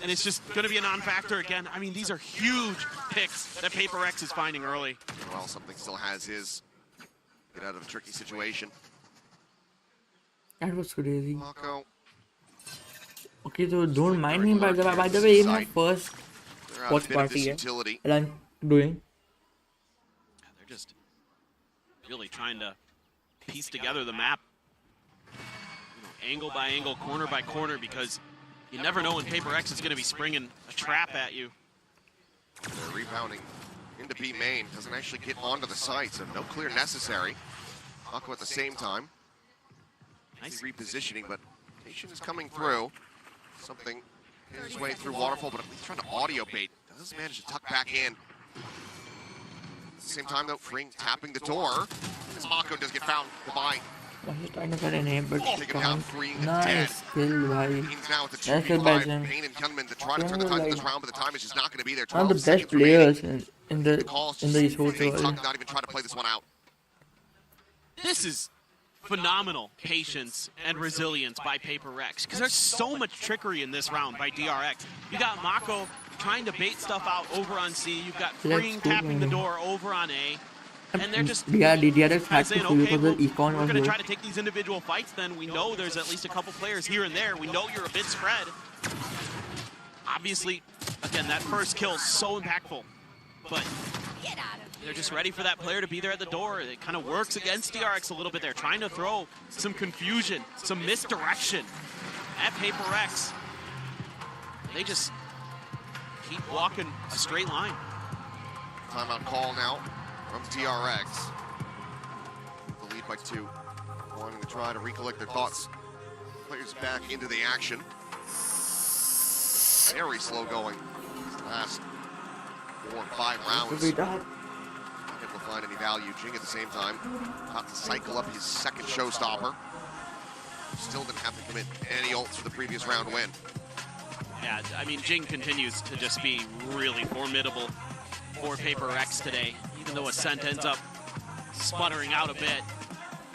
And it's just going to be a non-factor again. I mean, these are huge picks that PRX is finding early. Well, something still has his get out of a tricky situation. That was crazy. Mako. Okay, so don't mind me by the way, it's my first watch party and I'm doing. They're just really trying to piece together the map, angle by angle, corner by corner, because you never know when PRX is going to be springing a trap at you. They're rebounding into B main. Doesn't actually get onto the site, so no clear necessary. Mako at the same time. Nice repositioning, but Nation is coming through. Something his way through Waterfall, but at least trying to audio bait. Doesn't manage to tuck back in. At the same time, though, Fring tapping the door. As Mako does get found. Goodbye. I'm just trying to get an aim, but can't. Nice kill, bhai. Now with the Nice kill by Jim. Payne and Gunman to try to turn the tide in this round, but the time is just not going to be there. One of the best players in the esports world. Not even try to play this one out. This is phenomenal patience and resilience by PRX, because there's so much trickery in this round by DRX. You got Mako trying to bait stuff out over on C. You've got Fring tapping the door over on A. And they're just DRX had to saying, see okay, because the we're econ was going to low. try to take these individual fights then. We know there's at least a couple players here and there. We know you're a bit spread. Obviously, again, that first kill is so impactful. But they're just ready for that player to be there at the door. It kind of works against DRX a little bit. They're trying to throw some confusion, some misdirection at PRX. They just keep walking a straight line. Timeout call now from DRX. The lead by 2. Wanting to try to recollect their thoughts. Players back into the action. Very slow going. Last 4 or 5 rounds. Not able to find any value. Jing at the same time. About to cycle up his second showstopper. Still didn't have to commit any ults for the previous round win. Yeah, I mean, Jing continues to just be really formidable for PRX today, even though Ascent ends up sputtering out a bit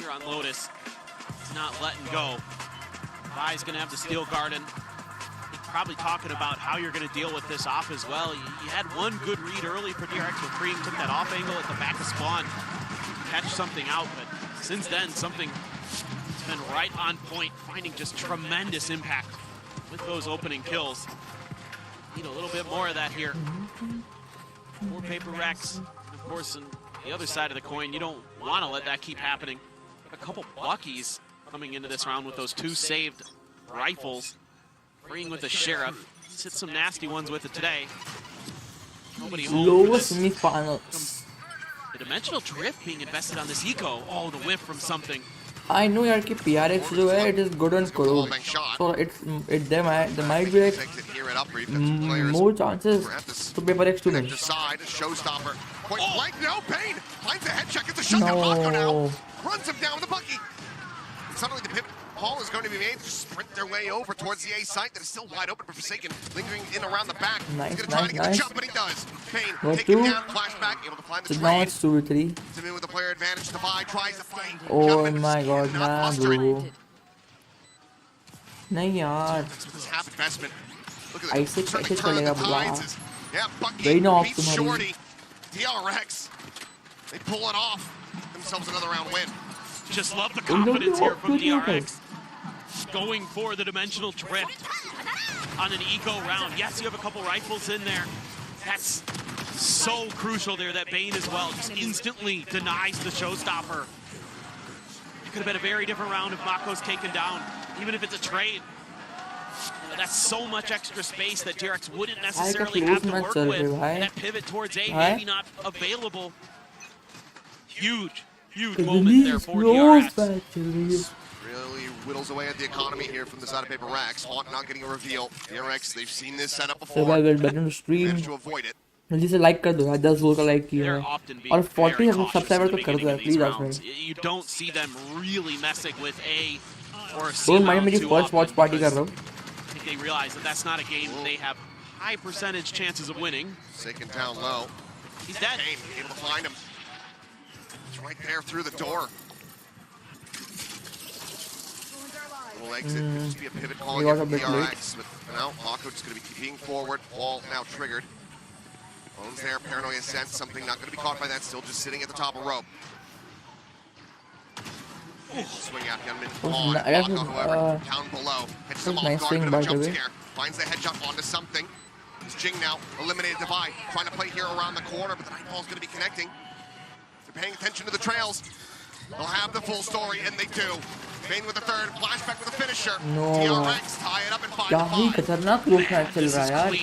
here on Lotus. It's not letting go. Vi's gonna have the Steel Garden. Probably talking about how you're gonna deal with this off as well. You had one good read early for DRX with Cream, took that off angle at the back of spawn, catch something out, but since then, something has been right on point, finding just tremendous impact with those opening kills. Need a little bit more of that here. More PRX, of course, on the other side of the coin, you don't want to let that keep happening. A couple Buckies coming into this round with those 2 saved rifles. Freeing with the Sheriff. He's hit some nasty ones with it today. Nobody home. Lowest semi-finals. The dimensional drift being invested on this eco. Oh, the whiff from something. I know यार कि PRX जो है it is good on Corol, so there might be like more chances to PRX to win. Showstopper. Point blank, no pain. Finds the head check. It's a shutdown. Maono now runs him down with the buggy. Suddenly the pivot call is going to be made to sprint their way over towards the A site that is still wide open for Forsaken, lingering in around the back. Nice, He's going to try to get the jump, but he does. Payne taking down, flashback, able to find the so now it's 2v3. Timmy with the player advantage. Divide tries to fight. Oh my god, nah bro. नहीं यार. This half investment. Look at ऐसे कैसे चलेगा बुला? Yeah, Bucky Very no beats Shorty. DRX. They pull it off. Themselves another round win. Just love the confidence here from DRX. Going for the dimensional drift on an eco round. Yes, you have a couple rifles in there. That's so crucial there that Bane as well just instantly denies the showstopper. It could have been a very different round if Mako's taken down, even if it's a trade. That's so much extra space that DRX wouldn't necessarily have to work with. And that pivot towards A maybe not available. Huge moment there for DRX. Really whittles away at the economy here from the side of PRX. Haunt not getting a reveal. DRX, they've seen this setup before. Managed to avoid it. जल्दी से like कर दो यार, 10 लोगों का like किया है और 40 सब्सक्राइबर तो कर दो यार प्लीज आज में. You don't see them really messing with A or C. Don't mind मेरी फर्स्ट वॉच पार्टी कर रहा हूँ. I think they realize that that's not a game they have high percentage chances of winning. Second down low. He's dead. Payne able to find him. It's right there through the door. Little exit, could just be a pivot call again from DRX, but now Mako just going to be keeping forward. Wall now triggered. Bones there, paranoia sense, something not going to be caught by that, still just sitting at the top of rope. Swing out Gunman on Mako, however, down below. Hits him off guard, bit of a jump scare. Finds the headshot onto something. It's Jing now, eliminated Divide, trying to play here around the corner, but the Nightfall's going to be connecting. They're paying attention to the trails. They'll have the full story, and they do. Bane with the third, flashback with the finisher. DRX tie it up in 5-5. क्या ही खतरनाक लोग match चल रहा है यार.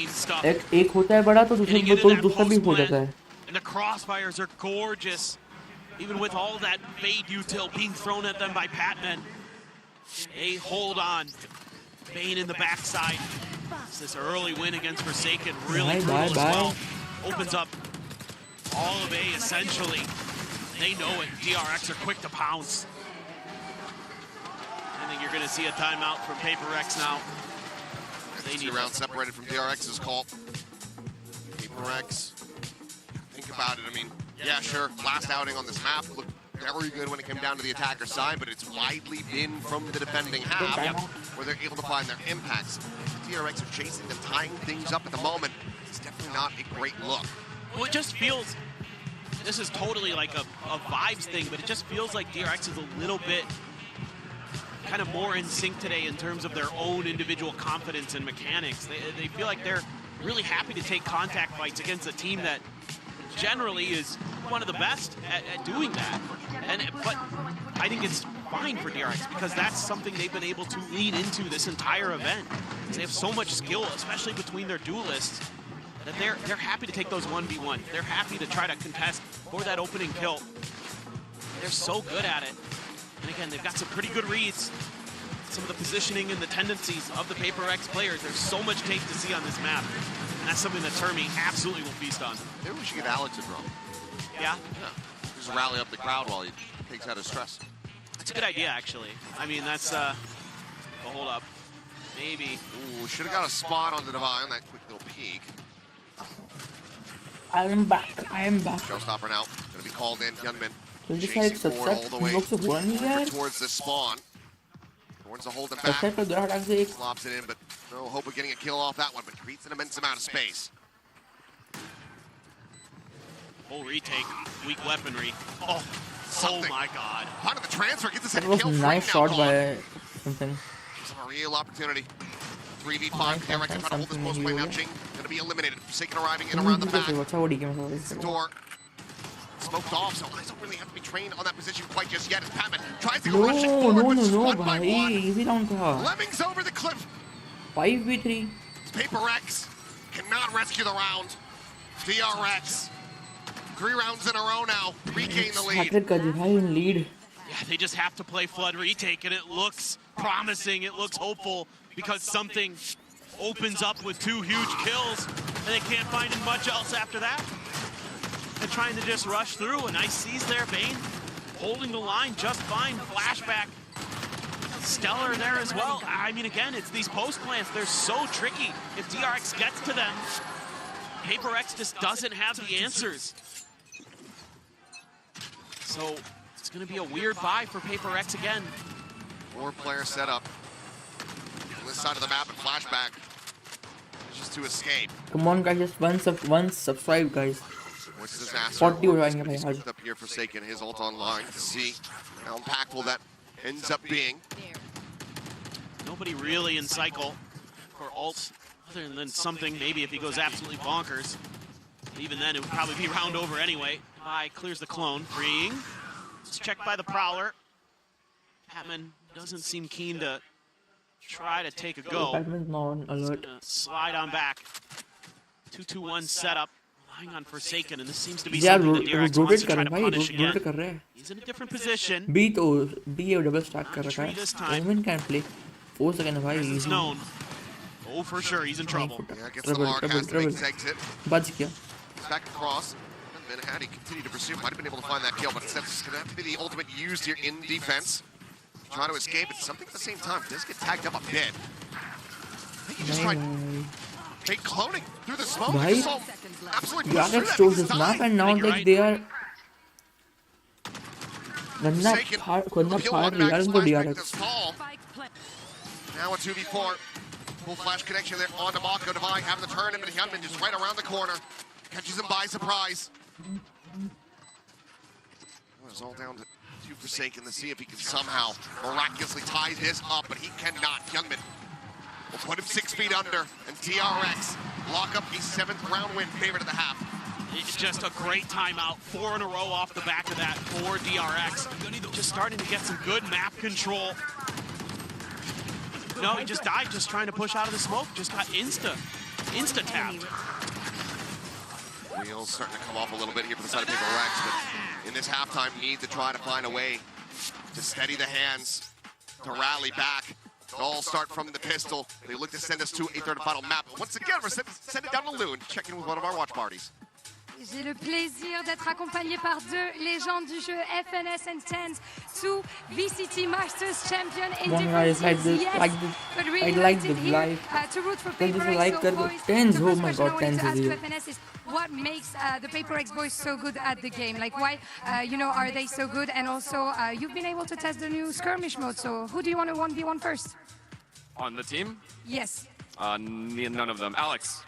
एक होता है बड़ा तो दूसरा भी हो जाता है. And the crossfires are gorgeous, even with all that Fade util being thrown at them by Patman. A hold on. Bane in the backside. This early win against Forsaken really brutal as well. Opens up all of A essentially. They know it. DRX are quick to pounce. I think you're going to see a timeout from PRX now. They need round separated from DRX's call. PRX, think about it. I mean, yeah, sure, last outing on this map looked very good when it came down to the attacker side, but it's widely been from the defending half where they're able to find their impacts. DRX are chasing them, tying things up at the moment. It's definitely not a great look. Well, it just feels, this is totally like a vibes thing, but it just feels like DRX is a little bit kind of more in sync today in terms of their own individual confidence and mechanics. They feel like they're really happy to take contact fights against a team that generally is one of the best at doing that. But I think it's fine for DRX because that's something they've been able to lean into this entire event. They have so much skill, especially between their duelists, that they're happy to take those 1v1. They're happy to try to contest for that opening kill. They're so good at it. And again, they've got some pretty good reads. Some of the positioning and the tendencies of the PRX players. There's so much tape to see on this map. And that's something that Termi absolutely will feast on. Maybe we should give Alex a drone. Yeah? Just rally up the crowd while he takes out his stress. That's a good idea, actually. I mean, that's, well, hold up. Maybe. Ooh, should have got a spot on the Divine on that quick little peek. I am back. Showstopper now. Going to be called in. Gunman. Chasing forward all the way towards the spawn. Towards the hold him back. Slops it in, but no hope of getting a kill off that one, but creates an immense amount of space. Full retake. Weak weaponry. Oh my god. Part of the transfer gets us a kill. That was a nice shot by something. It's a real opportunity. 3v5. DRX trying to hold this post play now. Jing going to be eliminated. Forsaken arriving in around the back. Door smoked off, so eyes don't really have to be trained on that position quite just yet. As Patman tries to go rushing forward, but one by one. Easy round Lemmings over the cliff. 5v3. PRX cannot rescue the round. DRX 3 rounds in a row now, regain the lead. lead. They just have to play Flood retake, and it looks promising, it looks hopeful, because something opens up with 2 huge kills, and they can't find much else after that. They're trying to just rush through. A nice seize there, Bane holding the line just fine. Flashback, stellar there as well. I mean, again, it's these post plants, they're so tricky. If DRX gets to them, PaperX just doesn't have the answers. So it's going to be a weird buy for PaperX again. 4-player setup. On this side of the map and flashback. Just to escape. Come on guys, just one subscribe guys. 40 हो जाएंगे भाई आज. Up here Forsaken, his ult online to see how impactful that ends up being. Nobody really in cycle for ult, other than something maybe if he goes absolutely bonkers. Even then, it would probably be round over anyway. Clears the clone, freeing. It's checked by the Prowler. Patman doesn't seem keen to try to take a go. Patman's not on alert. Slide on back. 2-2-1 setup. Relying on Forsaken, and this seems to be something that DRX wants to try to punish again. He's in a different position. B double stack कर रखा है. Omen can play. 4 seconds भाई. He's known. Oh, for sure, he's in trouble. Yeah, gets the mark, has to make his exit. बच गया. Back across. And then had he continued to pursue, might have been able to find that kill, but instead it's going to have to be the ultimate used here in defense. Trying to escape, and something at the same time does get tagged up a bit. I think he just tried fake cloning through the smoke. Right? Absolutely DRX chose this map, and now like they are gonna fire regarding the DRX. Now a 2v4. Full flash connection there on the Mako Divine, having the turn, and Hyunmin just right around the corner. Catches him by surprise. It's all down to Forsaken to see if he can somehow miraculously tie this up, but he cannot. Hyunmin will put him 6 feet under, and DRX lock up a 7th round win, favorite of the half. It's just a great timeout, 4 in a row off the back of that for DRX. Just starting to get some good map control. No, he just died just trying to push out of the smoke. Just got insta-tapped. Wheels starting to come off a little bit here for the side of PaperX, but in this halftime, need to try to find a way to steady the hands, to rally back. It all start from the pistol. They look to send us to a 3rd and final map. But once again, we're send it down to Loon, check in with one of our watch parties. J'ai le plaisir d'être accompagné par 2 légendes du jeu, FNS and TENS, 2 VCT Masters champion in different teams. But really like the here to root for PaperX. So boys, TENS, the oh first my question god, I wanted TENS to ask is to here. FNS is what makes the PaperX boys so good at the game? Like why, are they so good? And also, you've been able to test the new skirmish mode. So who do you want to 1v1 first? On the team? Yes. None of them. Alex.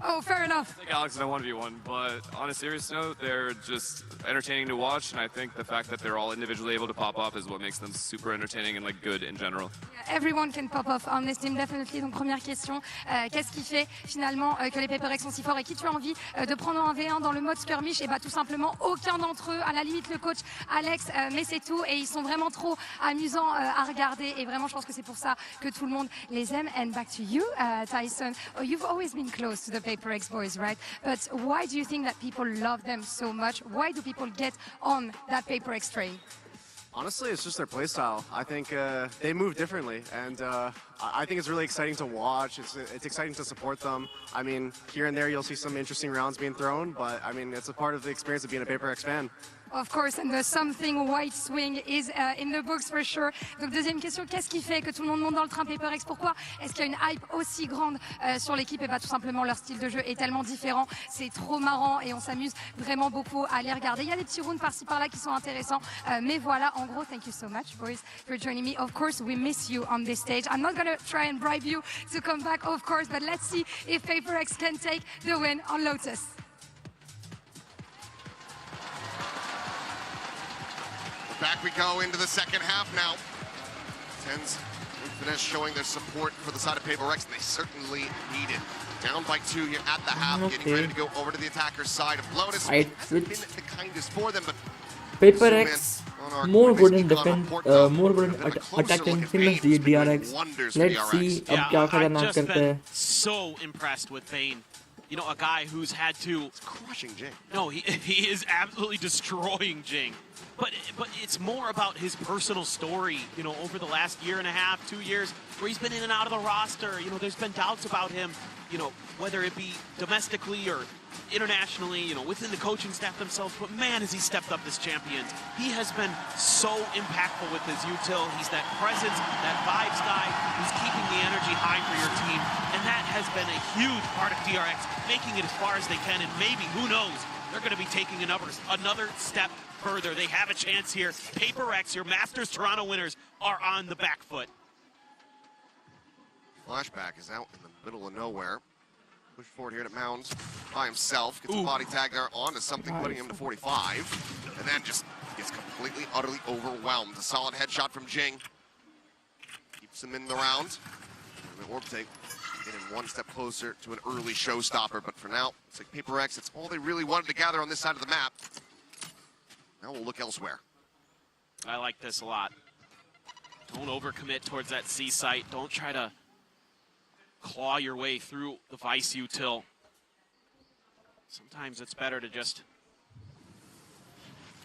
Oh, fair enough. I think Alex in a 1v1, but on a serious note, they're just entertaining to watch, and I think the fact that they're all individually able to pop off is what makes them super entertaining and like good in general. Yeah, everyone can pop off on this team, definitely. Donc première question, qu'est-ce qui fait finalement que les PaperX sont si forts et qui tu as envie de prendre en V1 dans le mode skirmish? Et bah tout simplement aucun d'entre eux, à la limite le coach Alex, mais c'est tout, et ils sont vraiment trop amusants à regarder, et vraiment je pense que c'est pour ça que tout le monde les aime. And back to you, Tyson. You've always been close to the PaperX boys, right? But why do you think that people love them so much? Why do people get on that PaperX train? Honestly, it's just their playstyle. I think they move differently, and I think it's really exciting to watch. It's exciting to support them. I mean, here and there you'll see some interesting rounds being thrown, but I mean, it's a part of the experience of being a PaperX fan. Of course, and the something white swing is in the books for sure. Donc deuxième question, qu'est-ce qui fait que tout le monde monte dans le train PaperX? Pourquoi est-ce qu'il y a une hype aussi grande sur l'équipe? Et bah tout simplement leur style de jeu est tellement différent, c'est trop marrant et on s'amuse vraiment beaucoup à les regarder. Il y a des petits rounds par-ci par-là qui sont intéressants, mais voilà, en gros, thank you so much boys for joining me. Of course, we miss you on this stage. I'm not gonna try and bribe you to come back, of course, but let's see if PaperX can take the win on Lotus. Back we go into the second half now. TENS Infinite showing their support for the side of PaperX, and they certainly need it. Down by 2 here at the half, getting ready to go over to the attacker's side of Lotus. Hasn't been the kindest for them, but PaperX more good in defense, more good in attacking, same as the DRX. Let's see अब क्या खतरनाक करते हैं. So impressed with Bane. you know, a guy who's had to... It's crushing Jing. No, he is absolutely destroying Jing. But it's more about his personal story, you know, over the last year and a half, 2 years, where he's been in and out of the roster. You know, there's been doubts about him, you know, whether it be domestically or internationally, you know, within the coaching staff themselves. But man, has he stepped up this champion. He has been so impactful with his util. He's that presence, that vibes guy who's keeping the energy high for your team. And that has been a huge part of DRX, making it as far as they can. And maybe, who knows, they're going to be taking another step further. They have a chance here. PRX, your Masters Toronto winners, are on the back foot. Flashback is out in the middle of nowhere. Push forward here to Mounds by himself. Gets a body tag there onto something, putting him to 45. And then just gets completely, utterly overwhelmed. A solid headshot from Jing. Keeps him in the round. And the orb take getting one step closer to an early showstopper. But for now, it's like PRX. It's all they really wanted to gather on this side of the map. Now we'll look elsewhere. I like this a lot. Don't overcommit towards that C site. Don't try to claw your way through the Vice util. Sometimes it's better to just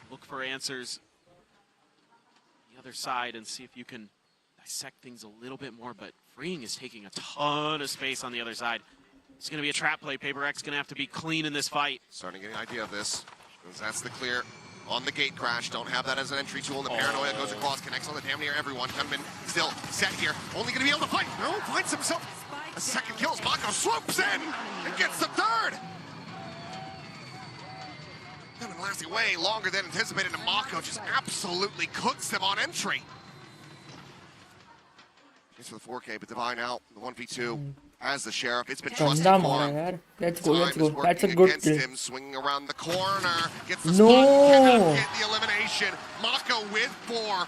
look for answers on the other side and see if you can dissect things a little bit more, but Freeing is taking a ton of space on the other side. It's going to be a trap play. PRX going to have to be clean in this fight. Starting to get an idea of this, because that's the clear on the gate crash. Don't have that as an entry tool, and the paranoia goes across, connects on the damn near everyone. Gunman still set here, only going to be able to fight. No, finds himself a second kill. Maono swoops in and gets the third. Gunman lasting way longer than anticipated, and Maono just absolutely cooks them on entry. Just for the 4K, but Divine out, the 1v2 as the Sheriff. It's been trusted for. Let's go. That's a good against kill. him, swinging around the corner, gets the No. spot, cannot get the elimination. Maono with 4.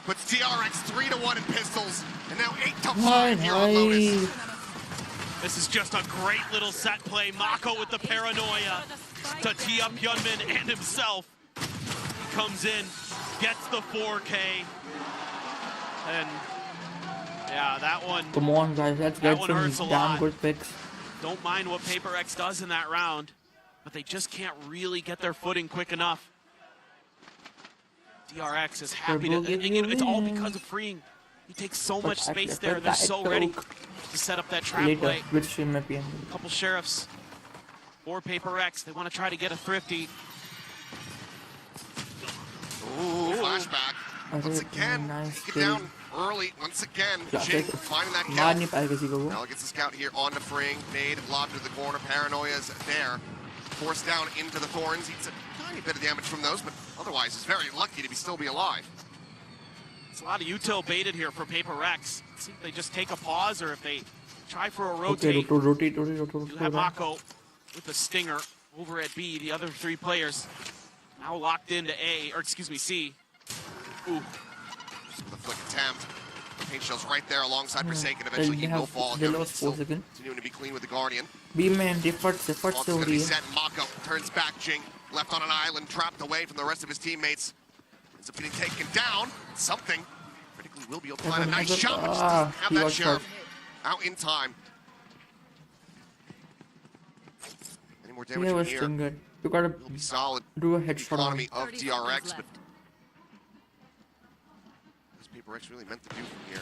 Puts DRX 3-1 in pistols, and now 8-5 here on Lotus. This is just a great little set play. Maono with the paranoia to tee up Hyunmin and himself. He comes in, gets the 4K, and yeah, that one. Come on, guys, let's get some damn good picks. Don't mind what PRX does in that round, but they just can't really get their footing quick enough. DRX is happy to, and, you know, it's all because of Freeing. He takes so much space there. They're so ready to set up that trap play. A couple Sheriffs or PRX. They want to try to get a thrifty. Ooh, flashback. Once again, take it down early. Once again, Jing finding that kill. Now gets the scout here onto Freeing. Nade lobbed to the corner. Paranoia's there. Forced down into the thorns. Eats a tiny bit of damage from those, but otherwise is very lucky to still be alive. It's a lot of util baited here for PRX. See if they just take a pause or if they try for a rotate. Rotate. You have Maono with the stinger over at B. The other 3 players now locked into A, or excuse me, C. Ooh. The flick attempt. Paint shell's right there alongside Forsaken. Eventually he will fall. Continuing to be clean with the Guardian. B-man, default gonna be set. Maono turns back. Jing left on an island, trapped away from the rest of his teammates. Ends up getting taken down. Something critically will be able to find a nice shot, but just doesn't have that Sheriff out in time. Any more damage from here? Good. You gotta be solid. Do a headshot economy of DRX, but PRX really meant to do from here.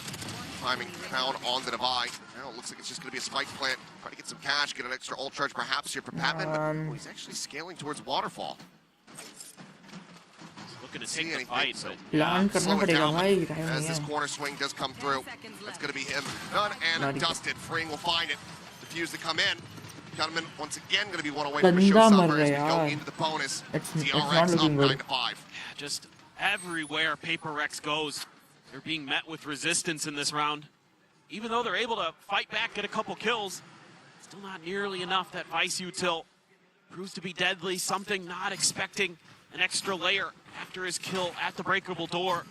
Timing found on the divide. Now it looks like it's just going to be a spike plant. Try to get some cash, get an extra ult charge perhaps here for Patman, but he's actually scaling towards Waterfall. Looking to take the fight, but slow it down as this corner swing does come through. That's going to be him done and dusted. Freeing will find it. Defuse to come in. Gunman once again going to be one away from a showstopper as we go into the bonus. DRX up 9-5. Just everywhere PRX goes, they're being met with resistance in this round. Even though they're able to fight back, get a couple kills, still not nearly enough. That Vice util proves to be deadly. Something not expecting an extra layer after his kill at the breakable door.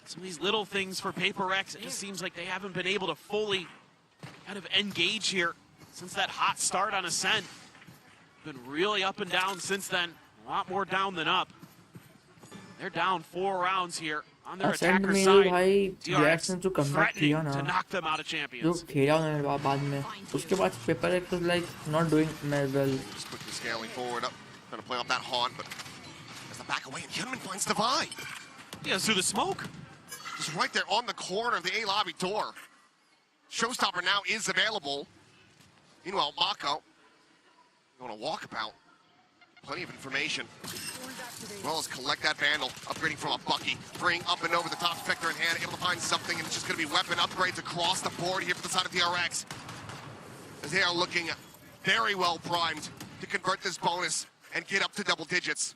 Some of these little things for PRX, it just seems like they haven't been able to fully kind of engage here since that hot start on Ascent. Been really up and down since then. A lot more down than up. They're down 4 rounds here on their Ascent attacker में जो side. भाई DRX ने जो comeback threatening किया ना, to knock them out of जो champions. खेला उन्होंने बाद में, उसके बाद PaperX was like not doing well. Just quickly scaling forward up, trying to play off that haunt, but as the back away, and Hyunmin finds Divide. Yeah, through the smoke. Just right there on the corner of the A lobby door. Showstopper now is available. Meanwhile, Mako going to walkabout. Plenty of information. As well as collect that Vandal, upgrading from a Bucky, bring up and over the top, Spectre in hand, able to find something, and it's just going to be weapon upgrades across the board here for the side of DRX. As they are looking very well primed to convert this bonus and get up to double digits.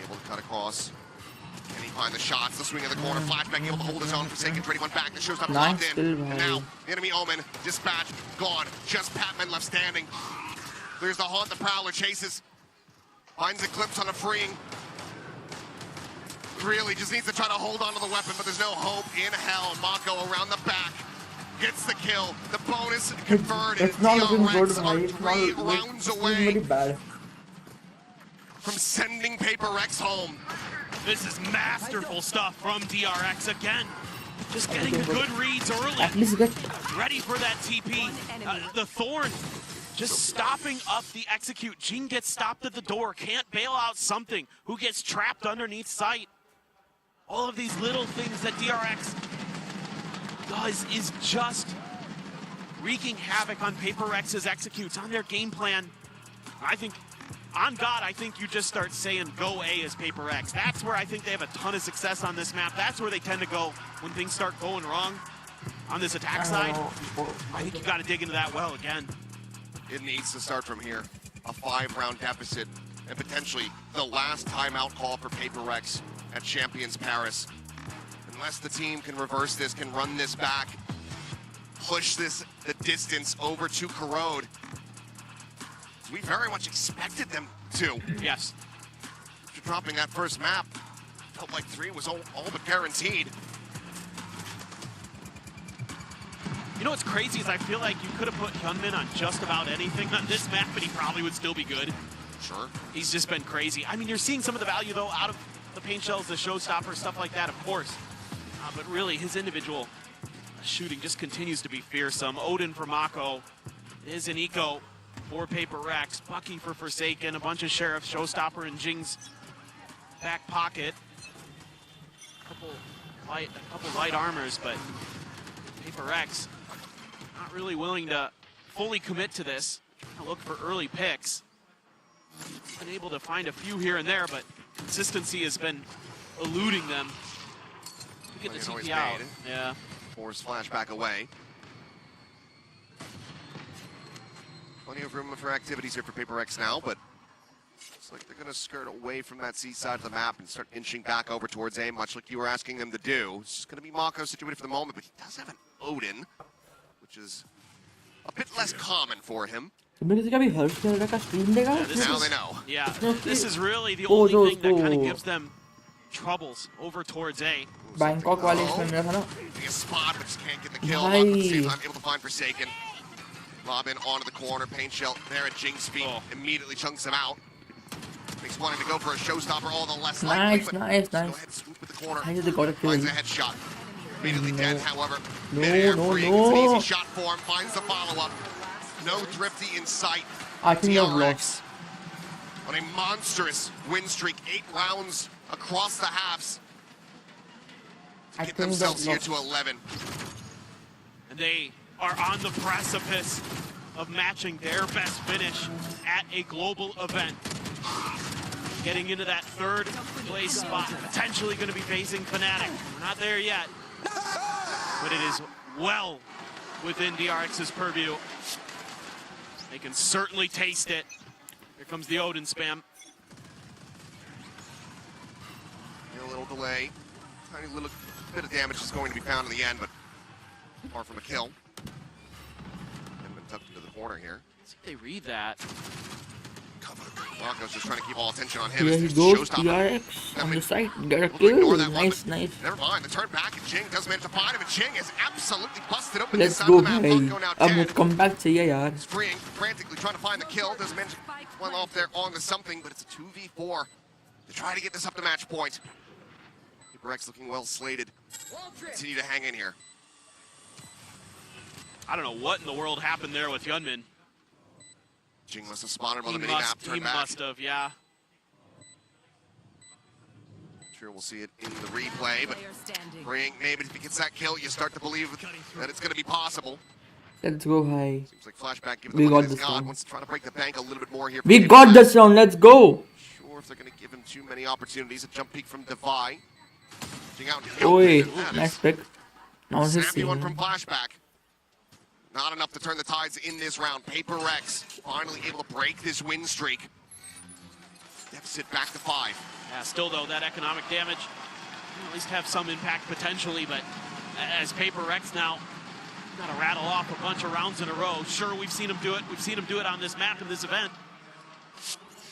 Able to cut across. Can he find the shots? The swing of the corner, flashback, able to hold his own. Forsaken, 21 back. The show's not locked in. And now, the enemy Omen, dispatched, gone. Just Patman left standing. There's the Haunt, the Prowler chases. Finds Eclipse on a freeing. Really just needs to try to hold on to the weapon, but there's no hope in hell. Mako around the back. Gets the kill. The bonus converted. It's not looking good, DRX it's are 3 not, rounds it's away very bad. from sending PaperX home. This is masterful stuff from DRX again. Just getting the good reads early. At least get Ready for that TP. The Thorn just stopping up the execute. Jing gets stopped at the door. Can't bail out something. Who gets trapped underneath sight. All of these little things that DRX does is just wreaking havoc on PaperX's executes, on their game plan. I think, on God, I think you just start saying go A as PaperX. That's where I think they have a ton of success on this map. That's where they tend to go when things start going wrong on this attack side. I think you got to dig into that well again. It needs to start from here. A 5-round deficit and potentially the last timeout call for PaperX at Champions Paris. Unless the team can reverse this, can run this back, push this the distance over to Corrode. We very much expected them to. Yes. After dropping that first map, felt like 3 was all but guaranteed. You know what's crazy is I feel like you could have put Hyunmin on just about anything on this map, but he probably would still be good. Sure. He's just been crazy. I mean, you're seeing some of the value, though, out of the paint shells, the showstopper, stuff like that, of course. But really, his individual shooting just continues to be fearsome. Odin for Mako, is an eco for PaperX, Bucky for Forsaken, a bunch of Sheriffs, Showstopper in Jing's back pocket. A couple light armors, but PaperX not really willing to fully commit to this. Look for early picks. Been able to find a few here and there, but consistency has been eluding them. Get the TP out. Yeah. Force flashback away. Plenty of room for activities here for PaperX now, but looks like they're going to skirt away from that C side of the map and start inching back over towards A, much like you were asking them to do. It's just going to be Mako situated for the moment, but he does have an Odin, which is a bit less common for him. Now they know. Yeah, this is really the only thing that kind of gives them troubles over towards A. Bangkok वाले इसमें मेरा था ना. A spot, but just can't get the kill. At the same time, able to find Forsaken. Lob in onto the corner. Paint shell there at Jing's feet. Immediately chunks him out. Makes wanting to go for a showstopper all the less likely. But Nice. go ahead and swoop with the corner. I just got a kill. Finds a headshot. Immediately dead, however. No. It's an easy shot for him. Finds the follow-up. No Thrifty in sight. I think they've lost. On a monstrous win streak, 8 rounds across the halves. To get themselves here to 11. And they are on the precipice of matching their best finish at a global event. Getting into that 3rd place spot, potentially going to be facing Fnatic. We're not there yet, but it is well within DRX's purview. They can certainly taste it. Here comes the Odin spam. A little delay. Tiny little bit of damage is going to be found in the end, but far from a kill. And been tucked into the corner here. Let's see if they read that. Maono's just trying to keep all attention on him. Here he goes, PRX on the side. Get a kill. Nice. Never mind, the turn back, and Jing does manage to find him, and Jing is absolutely busted open Let's this side go, of the map. भाई. Falco now अब dead. comeback चाहिए यार. Freeing, frantically trying to find the kill. Does manage to well off there onto something, but it's a 2v4 to try to get this up to match point. PRX looking well slated. Continue to hang in here. I don't know what in the world happened there with Hyunmin. Jing must have spotted him on the mini-map, turned back. He must have, yeah. Sure, we'll see it in the replay, but Freeing, maybe if he gets that kill, you start to believe that it's going to be possible. Let's go, high. Seems like Flashback gives We the got one this God round. wants to try to break the bank a little bit more here. We got this round. Let's go. Sure, if they're going to give him too many opportunities. A jump peek from Devi. Out Oi, nice pick. Now his snappy one scene. from Flashback. Not enough to turn the tides in this round. PRX finally able to break this win streak. Deficit back to 5. Yeah, still though, that economic damage at least have some impact potentially, but as PRX now got to rattle off a bunch of rounds in a row. Sure, we've seen him do it. We've seen him do it on this map in this event.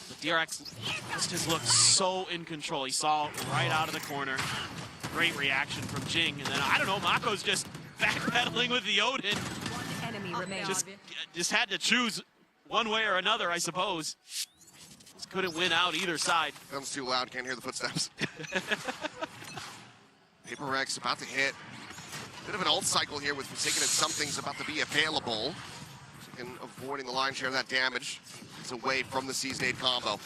But DRX just has looked so in control. He saw right out of the corner. Great reaction from Jing, and then I don't know, Mako's just backpedaling with the Odin. Just had to choose one way or another, I suppose. Just couldn't win out either side. Comes too loud, can't hear the footsteps. PRX about to hit. Bit of an ult cycle here with Forsaken, and something's about to be available. And avoiding the lion's share of that damage. It's away from the Season 8 combo.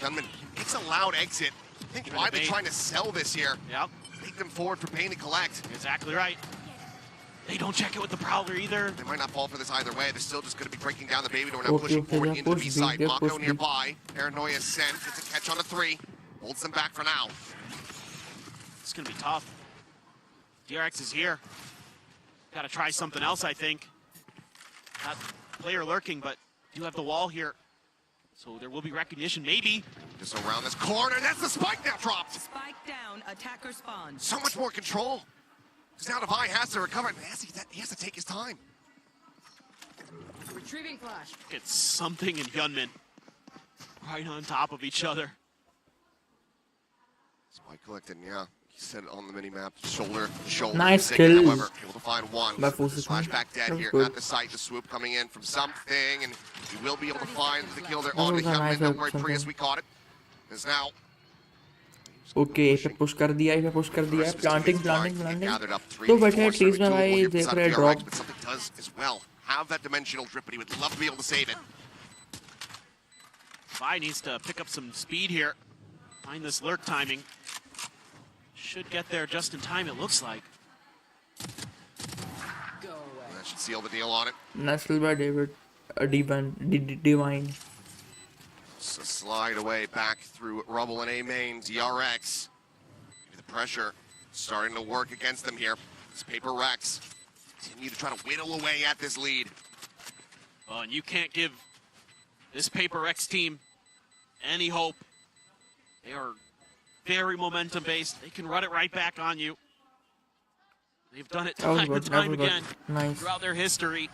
Gunman makes a loud exit. I think why they're trying to sell this here. Yep. Take them forward for Pain to collect. Exactly right. They don't check it with the Prowler either. They might not fall for this either way. They're still just going to be breaking down the baby door now, pushing forward into the B side. Mako nearby. Paranoia sent. Gets a catch on a 3. Holds them back for now. It's going to be tough. DRX is here. Got to try something else, I think. Not player lurking, but you have the wall here. So there will be recognition, maybe. Just around this corner. That's the spike now dropped. Spike down, attacker spawn. So much more control. Because now Devi has to recover. He has to take his time. Retrieving flash. It's something in Hyunmin. Right on top of each other. Spike collected, yeah. He said it on the mini-map. Shoulder to shoulder. Nice kill. However, able to find one. Flashback dead here good. at the site. The swoop coming in from something. And he will be able to find the kill there on the Hyunmin. Don't worry, Prius, we caught it. Is now. Okay, पे push कर दिया है, push कर दिया है. Planting. तो बैठे trees में भाई देख रहे drop. But something does as well. Have that dimensional drip, but he would love to be able to save it. Vi needs to pick up some speed here. Find this lurk timing. Should get there just in time, it looks like. That should seal the deal on it. Nice kill by David. Divine. So slide away back through Rubble and A main. DRX. The pressure starting to work against them here. It's PRX. Continue to try to whittle away at this lead. Well, and you can't give this PRX team any hope. They are very momentum based. They can run it right back on you. They've done it time and time again throughout their history.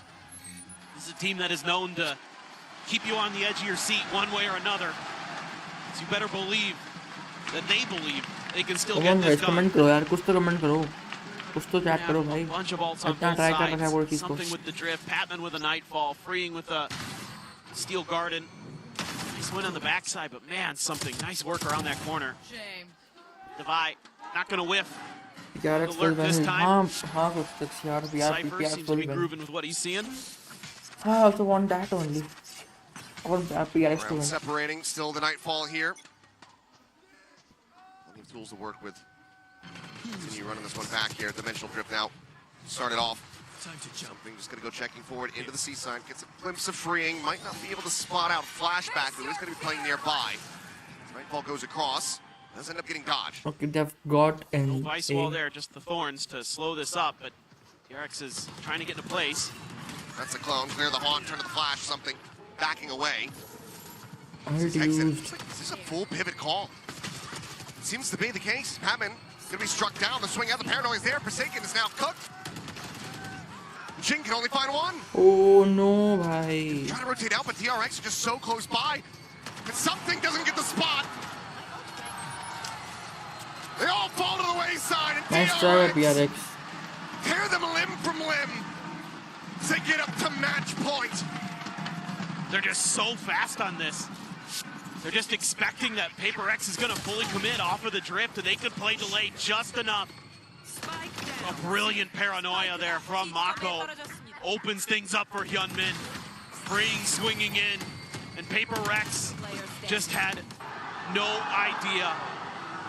This is a team that is known to keep you on the edge of your seat one way or another. So you better believe that they can still get this done. Comment करो यार, कुछ तो comment करो. कुछ तो chat करो भाई. A bunch of ults on both sides. Something with the drift, Patman with a nightfall, freeing with a steel garden. Nice win on the backside, but man, something nice work around that corner. Shame. Devi not gonna whiff. DRX full this ban. time. हाँ कुछ यार Cypher PRX seems to full be ban. grooving with what he's seeing. I also want that only. I want PRX to win. Separating, still the nightfall here. Plenty of tools to work with. Continue running this one back here. Dimensional drift now. Started off. Time to jump. Something just going to go checking forward into the seaside. Gets a glimpse of freeing. Might not be able to spot out Flashback, who is going to be playing nearby. Nightfall goes across. Does end up getting dodged. Okay, they've got No vice wall there, just the thorns to slow this up, but DRX is trying to get into place. That's a clone. Clear the haunt, turn to the flash, something backing away. Used. Is this a full pivot call? Seems to be the case. Patman going to be struck down. The swing out. The paranoia is there. Forsaken is now cooked. Jing can only find one. Oh no, bhai. Trying to rotate out, but DRX are just so close by. And something doesn't get the spot. They all fall to the wayside. And Nice try, PRX. tear them limb from limb to get up to match point. They're just so fast on this. They're just expecting that PRX is going to fully commit off of the drift, and they could play delay just enough. A brilliant paranoia there from Mako. Opens things up for Hyunmin. Freeing, swinging in, and PRX just had no idea.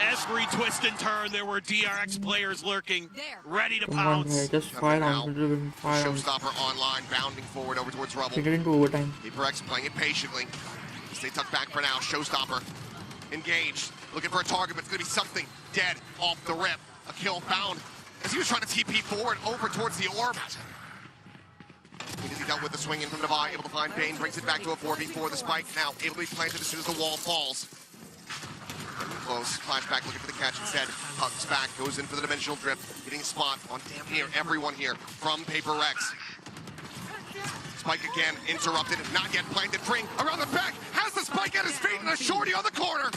Every twist and turn, there were DRX players lurking, ready to pounce. Just fire on. Fire on. Showstopper online, bounding forward over towards Rubble. Get it into overtime. PRX playing it patiently. Stay tucked back for now. Showstopper engaged, looking for a target, but it's going to be something dead off the rip. A kill found as he was trying to TP forward over towards the orb. He dealt with the swing in from Devi, able to find Bane, brings it back to a 4v4. The spike now able to be planted as soon as the wall falls. Close, flashback, looking for the catch instead. Hugs back, goes in for the dimensional drift, getting a spot on damn near everyone here from PRX. Spike again, interrupted, not yet planted. Freeing around the back, has the spike at his feet, and a shorty on the corner.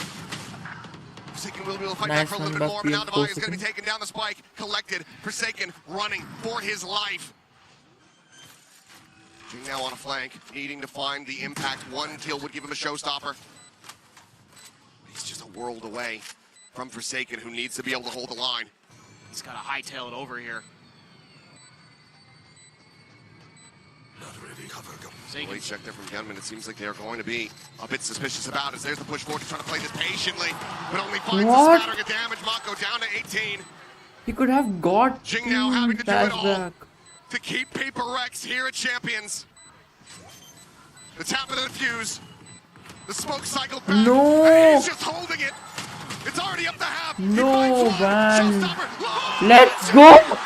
Forsaken will be able to fight back for a little bit more, but now Devi is going to be taking down the spike. Collected, Forsaken running for his life. Jing now on a flank, needing to find the impact. One kill would give him a showstopper. He's just a world away from Forsaken, who needs to be able to hold the line. He's got to hightail it over here. Great check there from Gunman. It seems like they are going to be a bit suspicious about it. There's the push forward, trying to play this patiently, but only finds a smattering of damage. Mako down to 18. He could have got Jing now having to do it all flashback. to keep PRX here at Champions. The tap of the fuse. The smoke cycle back. No. And he's just holding it. It's already up to half. No, man. Let's go.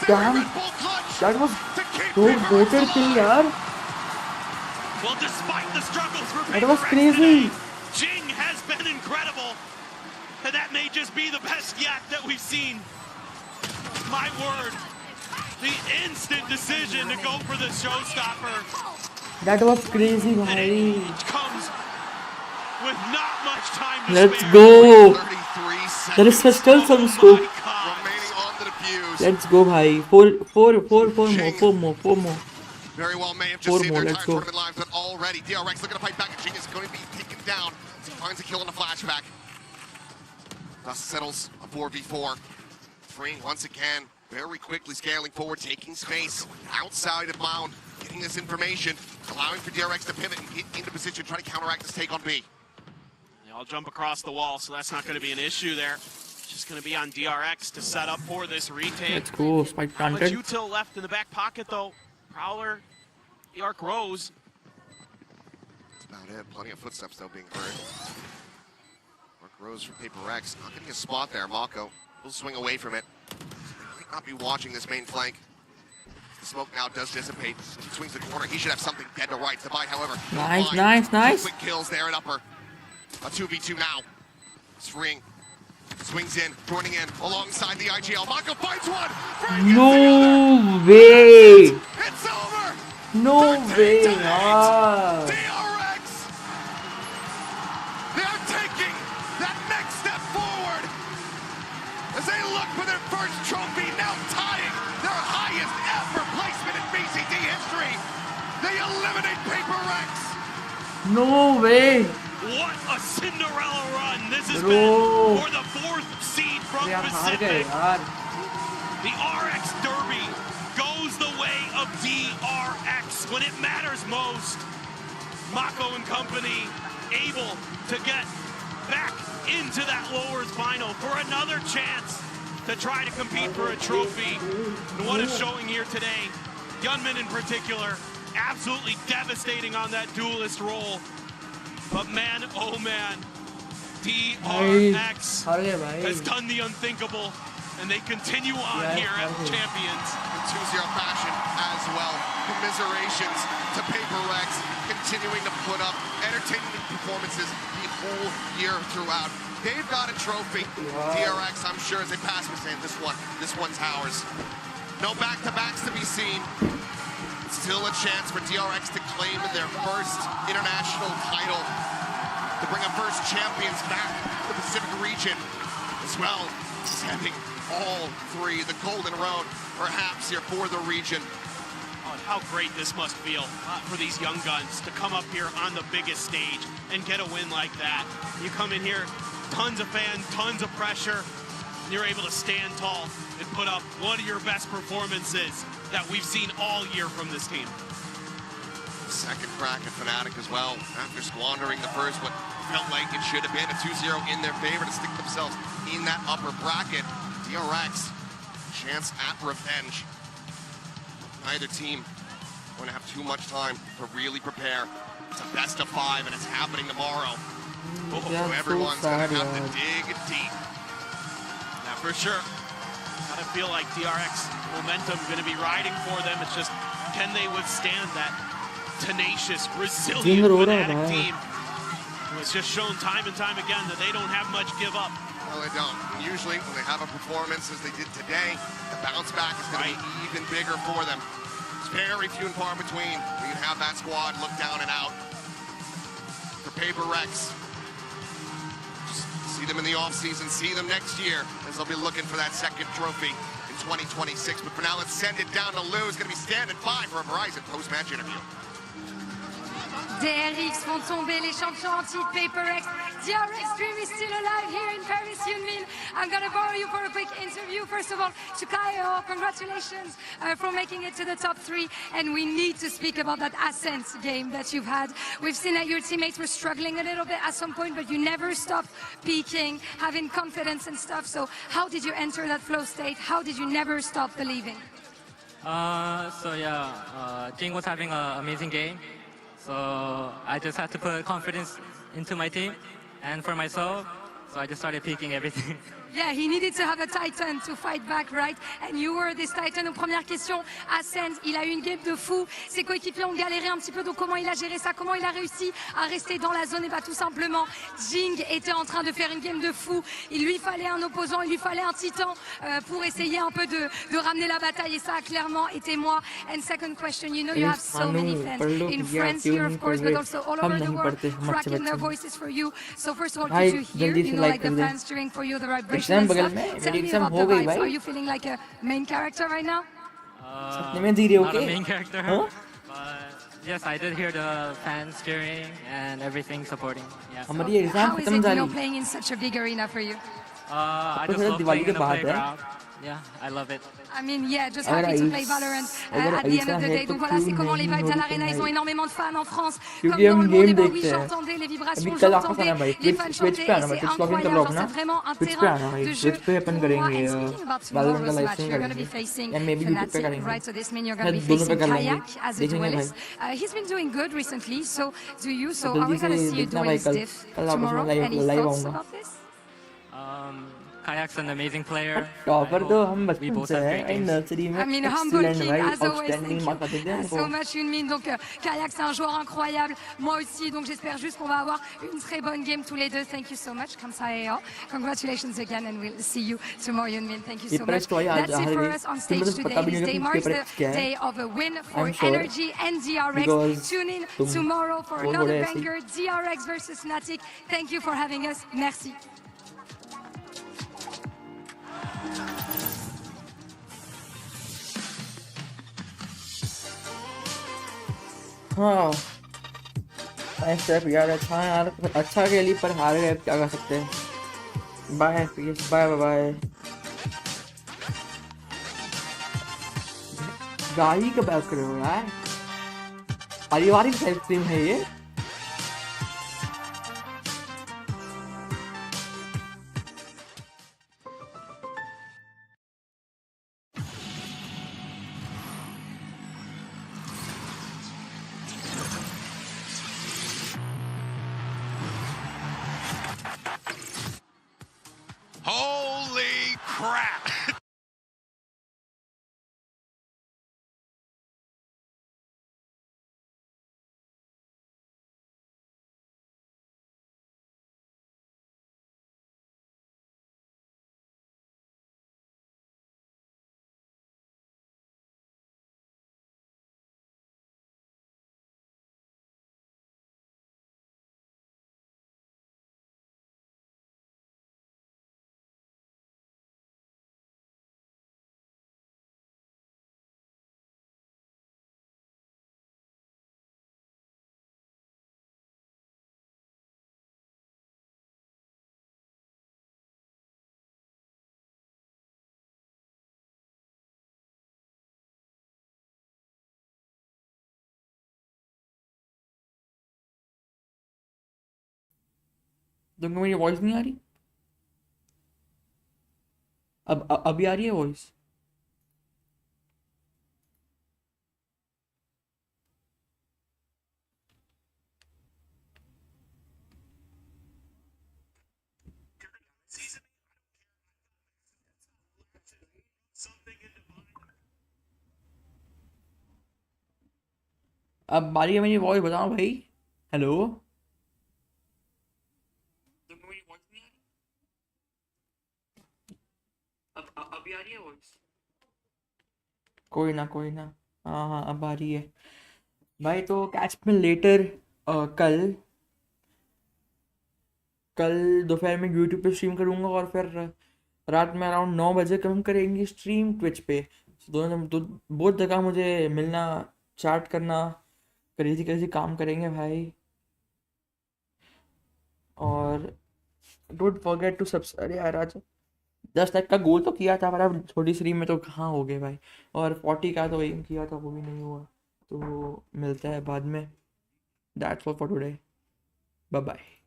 Damn, that was so goated thing, yaar. Well, despite the struggles for That was PRX crazy. today, Jing has been incredible, and that may just be the best yet that we've seen. My word, the instant decision to go for the showstopper. That was crazy, And bhai. it comes with not much time to Let's spare. go. 33 seconds. There is still some scope. remaining on the fuse. Let's go, bhai. Four more. Very well, may have just Four saved more, their let's entire go. tournament lives, but already DRX looking to fight back. Jing is going to be taken down. He finds a kill on the flashback. Dust settles a 4v4. Freeing once again, very quickly scaling forward, taking space outside of Mound, getting this information, allowing for DRX to pivot and get into position, trying to counteract this take on B. They all jump across the wall, so that's not going to be an issue there. It's just going to be on DRX to set up for this retake. Let's go. Spike But planted. Util left in the back pocket, though. Prowler, the arc rose. That's about it. Plenty of footsteps, though, being heard. Mark Rose from PRX. Not getting a spot there. Mako will swing away from it. Might not be watching this main flank. The smoke now does dissipate. He swings the corner. He should have something dead to rights. The bite, however. Nice. Quick kills there at upper. A 2v2 now. Freeing. Swings in, joining in alongside the IGL. Mako fights one. No way. It's over. No way, yaar. DRX. They're taking that next step forward as they look for their first trophy, now tying their highest ever placement in BCD history. They eliminate PRX. No way. What a Cinderella run this has Bro. been for the 4th seed from Yaar, हार गए Pacific. यार. The RX Derby goes the way of DRX when it matters most. Mako and company able to get back into that lowers final for another chance to try to compete for a trophy. And what is showing here today, Gunman in particular, absolutely devastating on that duelist role. But man, oh man, DRX has done the unthinkable, and they continue on here at Champions. In 2-0 fashion as well. Commiserations to PRX, continuing to put up entertaining performances the whole year throughout. They've got a trophy. DRX, I'm sure, as they pass me saying, this one's ours. No back-to-backs to be seen. Still a chance for DRX to claim their first international title, to bring a first champions back to the Pacific region, as well as having all three, the Golden Road, perhaps here for the region. Oh, how great this must feel for these young guns to come up here on the biggest stage and get a win like that. You come in here, tons of fans, tons of pressure, and you're able to stand tall and put up one of your best performances that we've seen all year from this team. Second crack at Fnatic as well, after squandering the first, what felt like it should have been a 2-0 in their favor to stick themselves in that upper bracket. DRX, chance at revenge. Neither team going to have too much time to really prepare. It's a best of 5 and it's happening tomorrow. Oh, so everyone's going to have to dig deep. Yeah, for sure. Gotta feel like DRX momentum going to be riding for them. It's just, can they withstand that tenacious, resilient Fnatic team? It's just shown time and time again that they don't have much give up. No, they don't. Usually, when they have a performance as they did today, the bounce back is going to be even bigger for them. It's very few and far between. We can have that squad look down and out. For PRX, just see them in the offseason, see them next year, as they'll be looking for that second trophy in 2026. But for now, let's send it down to Lou. He's going to be standing by for a Verizon post-match interview. DRX font tomber les champions en titre, PRX. DRX dream is still alive here in Paris, Yunmin. I'm going to borrow you for a quick interview. First of all, to Kaio, congratulations for making it to the top 3. And we need to speak about that Ascent game that you've had. We've seen that your teammates were struggling a little bit at some point, but you never stopped peaking, having confidence and stuff. So how did you enter that flow state? How did you never stop believing? Jing was having an amazing game. So I just had to put confidence into my team and for myself. So I just started peaking everything. Yeah, he needed to have a Titan to fight back, right? And you were this Titan. Donc, première question, Ascent, il a eu une game de fou. Ses coéquipiers ont galéré un petit peu, donc comment il a géré ça? Comment il a réussi à rester dans la zone? Et bah tout simplement, Jing était en train de faire une game de fou. Il lui fallait un opposant, il lui fallait un Titan pour essayer un peu de ramener la bataille. Et ça a clairement été moi. And second question, you know you have so many fans in France here, of course, but also all over the world, cracking their voices for you. So first of all, could you hear, you know, like the fans cheering for you, the vibration? Tell me about the vibes. Are you feeling like a main character right now? Not a main character. But yes, I did hear the fans cheering and everything supporting. Yeah. How is it, you know, playing in such a big arena for you? I just love playing in the playground. Yeah, I love it. I mean, yeah, just happy to play Valorant at the end of the day. Donc voilà, c'est comment les vibes à l'arena. Ils ont énormément de fans en France. Comme dans le monde, et bah oui, j'entendais les vibrations, j'entendais les fans chanter. Et c'est incroyable, genre c'est vraiment un terrain de jeu pour moi. And speaking about tomorrow's match, you're going to be facing Fnatic, right? So this means you're going to be facing Kayak as a duelist. He's been doing good recently, so do you. So are we going to see you doing stiff tomorrow? Any thoughts about this? Kayak's an amazing player. We both have great games. I mean, humble king, as always. Thank you so much, Yunmin. Donc, Kayak, c'est un joueur incroyable. Moi aussi, donc j'espère juste qu'on va avoir une très bonne game tous les deux. Thank you so much. 감사해요. Congratulations again, and we'll see you tomorrow, Yunmin. Thank you so much. That's it for us on stage today. This day marks the day of a win for Energy and DRX. Tune in tomorrow for another banger, DRX versus Fnatic. Thank you for having us. Merci. हाँ step यार अच्छा खेली पर हार गए, क्या कर सकते हैं। Bye bye bye. गाड़ी का बात कर रहे हो यार, पारिवारिक लाइव स्ट्रीम है ये। तुमको मेरी वॉइस नहीं आ रही? अभी आ रही है वॉइस? अब बारी है मेरी वॉइस, बताओ भाई। हेलो, तुमको मेरी वॉइस नहीं आ रही? अभी आ रही है वॉइस? कोई ना कोई ना। हाँ हाँ, अब आ रही है भाई। तो कैच में लेटर कल कल दोपहर में यूट्यूब पे स्ट्रीम करूँगा, और फिर रात में अराउंड 9 बजे हम करेंगे स्ट्रीम ट्विच पे। दोनों तो बहुत जगह मुझे मिलना, चैट करना, क्रेजी क्रेजी काम करेंगे भाई। और डोंट फॉरगेट टू सब्सक्राइब। अरे यार, आज 10 तक का गोल तो किया था, पर अब छोटी स्ट्रीम में तो कहाँ हो गए भाई। और 40 का तो एम किया था, वो भी नहीं हुआ। तो मिलता है बाद में। That's all for today, bye bye.